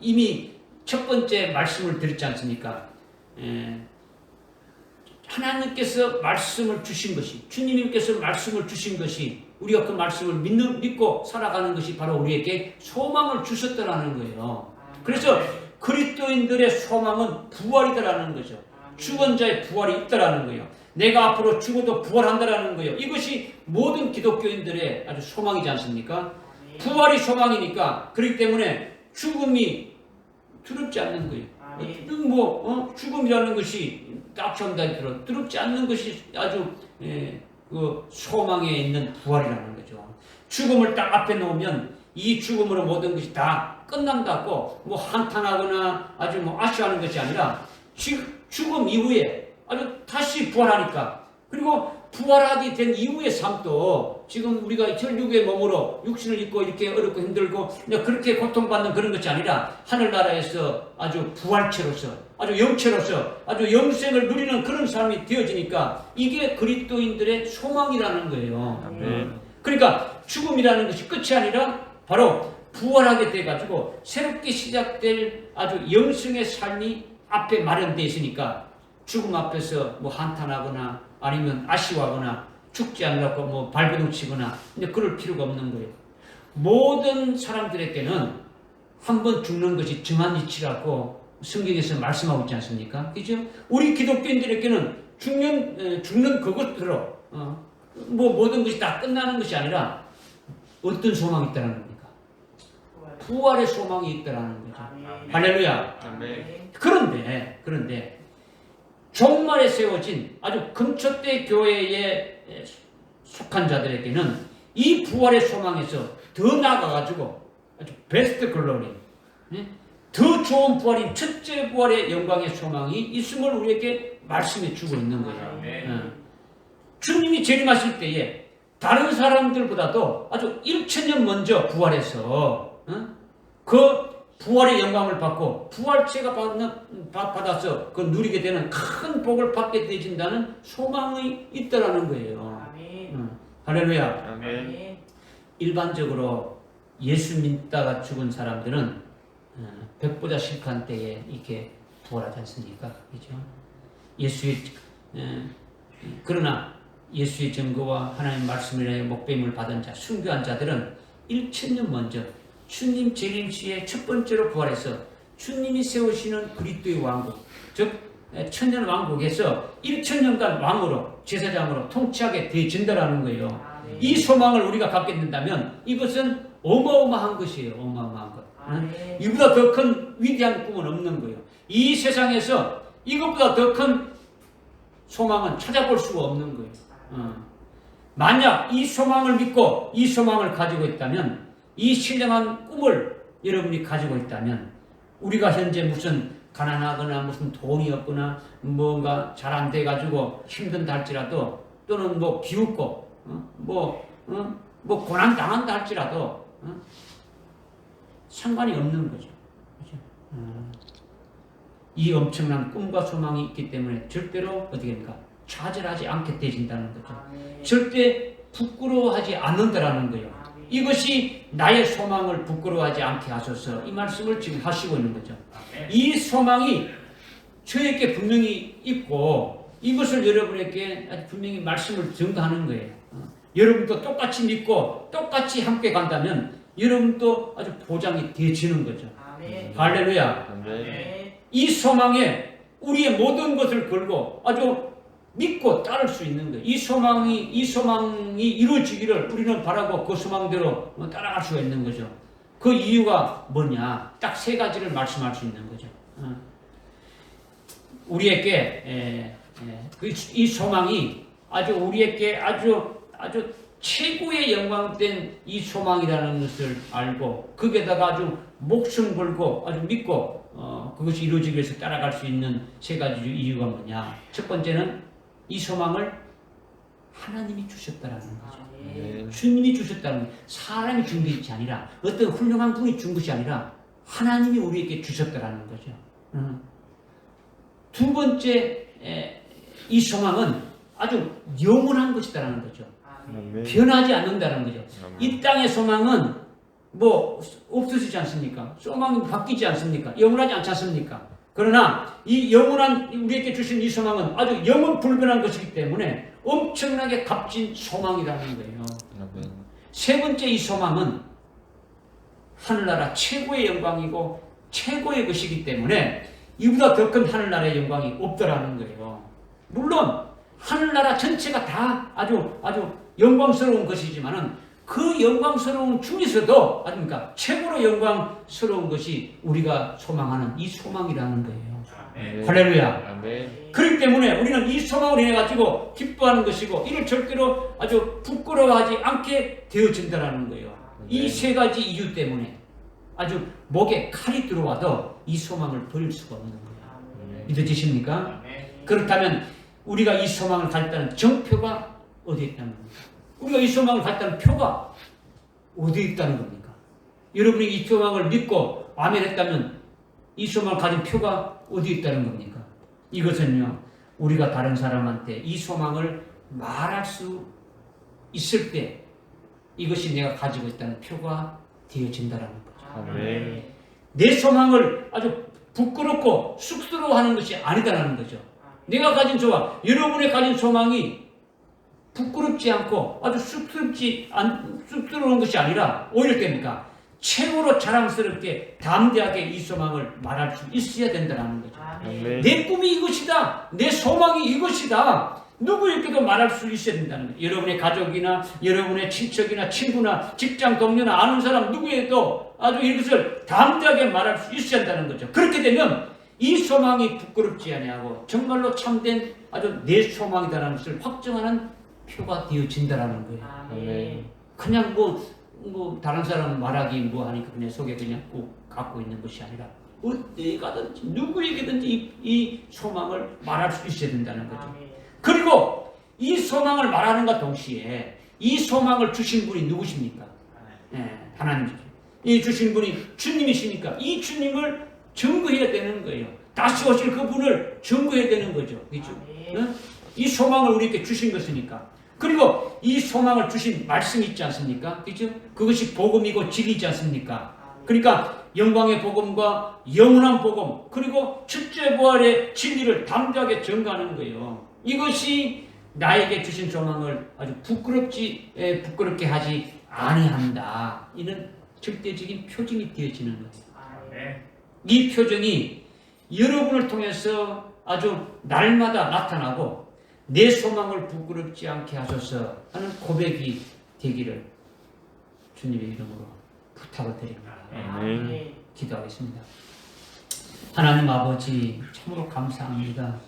이미 첫 번째 말씀을 드렸지 않습니까? 하나님께서 말씀을 주신 것이, 주님께서 말씀을 주신 것이, 우리가 그 말씀을 믿고 살아가는 것이 바로 우리에게 소망을 주셨다라는 거예요. 그래서 그리스도인들의 소망은 부활이다라는 거죠. 죽은 자의 부활이 있다라는 거예요. 내가 앞으로 죽어도 부활한다라는 거예요. 이것이 모든 기독교인들의 아주 소망이지 않습니까? 부활이 소망이니까, 그렇기 때문에 죽음이 두렵지 않는 거예요. 죽음이라는 것이 딱정다리 두렵지 않는 것이 아주 그 소망에 있는 부활이라는 거죠. 죽음을 딱 앞에 놓으면 이 죽음으로 모든 것이 다 끝난다고 한탄하거나 아주 아쉬워하는 것이 아니라 죽음 이후에 아주 다시 부활하니까, 그리고 부활하게 된 이후의 삶도 지금 우리가 혈육의 몸으로 육신을 입고 이렇게 어렵고 힘들고 그렇게 고통받는 그런 것이 아니라 하늘나라에서 아주 부활체로서 아주 영체로서 아주 영생을 누리는 그런 삶이 되어지니까 이게 그리스도인들의 소망이라는 거예요. 그러니까 죽음이라는 것이 끝이 아니라 바로 부활하게 돼가지고 새롭게 시작될 아주 영생의 삶이 앞에 마련되어 있으니까 죽음 앞에서 한탄하거나 아니면 아쉬워하거나 죽지 않으려고 발버둥 치거나 그럴 필요가 없는 거예요. 모든 사람들에게는 한 번 죽는 것이 정한 이치라고 성경에서 말씀하고 있지 않습니까? 그죠? 우리 기독교인들에게는 죽는 그것대로 모든 것이 다 끝나는 것이 아니라 어떤 소망이 있다는 겁니까? 부활의 소망이 있다는 거죠. 할렐루야. 그런데 종말에 세워진 아주 금초대 교회에 속한 자들에게는 이 부활의 소망에서 더 나아가가지고 아주 베스트 글로리, 더 좋은 부활인 첫째 부활의 영광의 소망이 있음을 우리에게 말씀해 주고 있는 거예요. 주님이 재림하실 때에 다른 사람들보다도 아주 1000년 먼저 부활해서 그 부활의 영광을 받고 부활체가 받아서 그 누리게 되는 큰 복을 받게 되진다는 소망이 있다라는 거예요. 할렐루야. 아멘. 일반적으로 예수 믿다가 죽은 사람들은 백보자 실패한 때에 이렇게 부활하지 않습니까? 그죠? 예수의 그러나 예수의 증거와 하나님의 말씀을 위하여 목배임을 받은 자, 순교한 자들은 1000년 먼저 주님 재림 시에 첫 번째로 부활해서 주님이 세우시는 그리스도의 왕국, 즉 천년 왕국에서 1000년간 왕으로 제사장으로 통치하게 되어진다라는 거예요. 이 소망을 우리가 갖게 된다면 이것은 어마어마한 것이에요. 어마어마한 것. 이보다 더 큰 위대한 꿈은 없는 거예요. 이 세상에서 이것보다 더 큰 소망은 찾아볼 수가 없는 거예요. 만약 이 소망을 믿고 이 소망을 가지고 있다면, 이 신령한 꿈을 여러분이 가지고 있다면, 우리가 현재 무슨 가난하거나 무슨 돈이 없거나 뭔가 잘 안 돼가지고 힘든다 할지라도, 또는 뭐 비웃고 고난 당한다 할지라도 상관이 없는 거죠. 그렇죠? 이 엄청난 꿈과 소망이 있기 때문에 절대로 어떻게 됩니까? 좌절하지 않게 되진다는 거죠. 절대 부끄러워하지 않는다라는 거예요. 이것이 나의 소망을 부끄러워하지 않게 하소서, 이 말씀을 지금 하시고 있는 거죠. 이 소망이 저에게 분명히 있고 이것을 여러분에게 아주 분명히 말씀을 전가하는 거예요. 여러분도 똑같이 믿고 똑같이 함께 간다면 여러분도 아주 보장이 되어지는 거죠. 할렐루야. 이 소망에 우리의 모든 것을 걸고 아주 믿고 따를 수 있는 거예요. 이 소망이 이루어지기를 우리는 바라고 그 소망대로 따라갈 수가 있는 거죠. 그 이유가 뭐냐? 딱 3가지를 말씀할 수 있는 거죠. 우리에게 이 소망이 아주 우리에게 아주 최고의 영광된 이 소망이라는 것을 알고 거기에다가 아주 목숨 걸고 아주 믿고 그것이 이루어지기 위해서 따라갈 수 있는 3가지 이유가 뭐냐? 첫 번째는 이 소망을 하나님이 주셨다라는 거죠. 주님이 주셨다는 거예요. 사람이 준 것이 아니라, 어떤 훌륭한 분이 준 것이 아니라 하나님이 우리에게 주셨다라는 거죠. 두 번째, 이 소망은 아주 영원한 것이다라는 거죠. 변하지 않는다는 거죠. 이 땅의 소망은 뭐 없어지지 않습니까? 소망이 바뀌지 않습니까? 영원하지 않지 않습니까? 그러나 이 영원한 우리에게 주신 이 소망은 아주 영원 불변한 것이기 때문에 엄청나게 값진 소망이라는 거예요. 세 번째, 이 소망은 하늘나라 최고의 영광이고 최고의 것이기 때문에 이보다 더 큰 하늘나라의 영광이 없더라는 거예요. 물론 하늘나라 전체가 다 아주 영광스러운 것이지만은 그 영광스러운 중에서도 아닙니까? 최고로 영광스러운 것이 우리가 소망하는 이 소망이라는 거예요. 할렐루야. 그렇기 때문에 우리는 이 소망을 인해 가지고 기뻐하는 것이고 이를 절대로 아주 부끄러워하지 않게 되어진다라는 거예요. 이 3가지 이유 때문에 아주 목에 칼이 들어와도 이 소망을 버릴 수가 없는 거예요. 믿어지십니까? 그렇다면 우리가 이 소망을 가졌다는 정표가 어디에 있다는 겁니까? 우리가 이 소망을 가졌다는 표가 어디에 있다는 겁니까? 여러분이 이 소망을 믿고 아멘 했다면 이 소망을 가진 표가 어디에 있다는 겁니까? 이것은요, 우리가 다른 사람한테 이 소망을 말할 수 있을 때 이것이 내가 가지고 있다는 표가 되어진다는 거죠. 내 소망을 아주 부끄럽고 쑥스러워하는 것이 아니다라는 거죠. 내가 가진 소망, 여러분의 가진 소망이 부끄럽지 않고 아주 쑥스러운 것이 아니라 오히려 됩니까? 최고로 자랑스럽게 담대하게 이 소망을 말할 수 있어야 된다는 거죠. 내 꿈이 이것이다. 내 소망이 이것이다. 누구에게도 말할 수 있어야 된다는 거예요. 여러분의 가족이나 여러분의 친척이나 친구나 직장 동료나 아는 사람 누구에도 아주 이것을 담대하게 말할 수 있어야 한다는 거죠. 그렇게 되면 이 소망이 부끄럽지 아니하고 정말로 참된 아주 내 소망이다라는 것을 확정하는 표가 되어진다라는 거예요. 그냥 뭐 다른 사람 말하기 뭐 하니까 그냥 속에 그냥 꼭 갖고 있는 것이 아니라 어디 가든지 누구에게든지 이 소망을 말할 수 있어야 된다는 거죠. 그리고 이 소망을 말하는과 동시에 이 소망을 주신 분이 누구십니까? 하나님이죠. 이 주신 분이 주님이시니까 이 주님을 증거해야 되는 거예요. 다시 오실 그분을 증거해야 되는 거죠. 그렇죠? 이 소망을 우리에게 주신 것이니까. 그리고 이 소망을 주신 말씀이 있지 않습니까? 그죠? 그것이 복음이고 진리지 않습니까? 그러니까 영광의 복음과 영원한 복음 그리고 첫째 부활의 진리를 담대하게 전가하는 거예요. 이것이 나에게 주신 소망을 아주 부끄럽게 하지 아니한다. 이는 절대적인 표징이 되어지는 거예요. 이 표정이 여러분을 통해서 아주 날마다 나타나고 내 소망을 부끄럽지 않게 하소서 하는 고백이 되기를 주님의 이름으로 부탁을 드립니다. 기도하겠습니다. 하나님 아버지 참으로 감사합니다.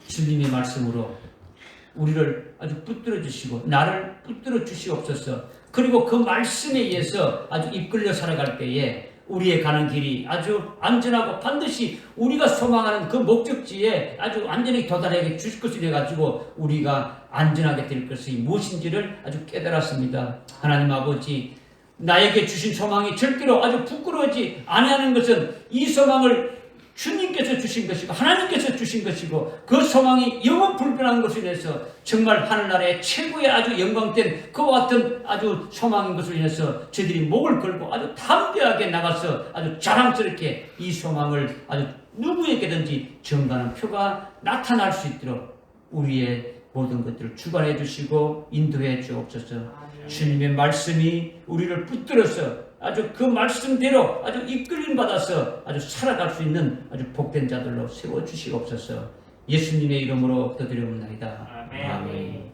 주님의 말씀으로 우리를 아주 붙들어 주시고 나를 붙들어 주시옵소서. 그리고 그 말씀에 의해서 아주 이끌려 살아갈 때에 우리의 가는 길이 아주 안전하고 반드시 우리가 소망하는 그 목적지에 아주 안전하게 도달하게 주실 것을 해가지고 우리가 안전하게 될 것이 무엇인지를 아주 깨달았습니다. 하나님 아버지 나에게 주신 소망이 절대로 아주 부끄러워지 아니하는 것은 이 소망을 주님께서 주신 것이고 하나님께서 주신 것이고 그 소망이 영원 불변한 것으로 인해서 정말 하늘나라의 최고의 아주 영광된 그와 같은 아주 소망인 것으로 인해서 저희들이 목을 걸고 아주 담대하게 나가서 아주 자랑스럽게 이 소망을 아주 누구에게든지 전가하는 표가 나타날 수 있도록 우리의 모든 것들을 주관해 주시고 인도해 주옵소서. 주님의 말씀이 우리를 붙들어서 아주 그 말씀대로 아주 이끌림 받아서 아주 살아갈 수 있는 아주 복된 자들로 세워주시옵소서. 예수님의 이름으로 기도드리옵나이다. 아멘.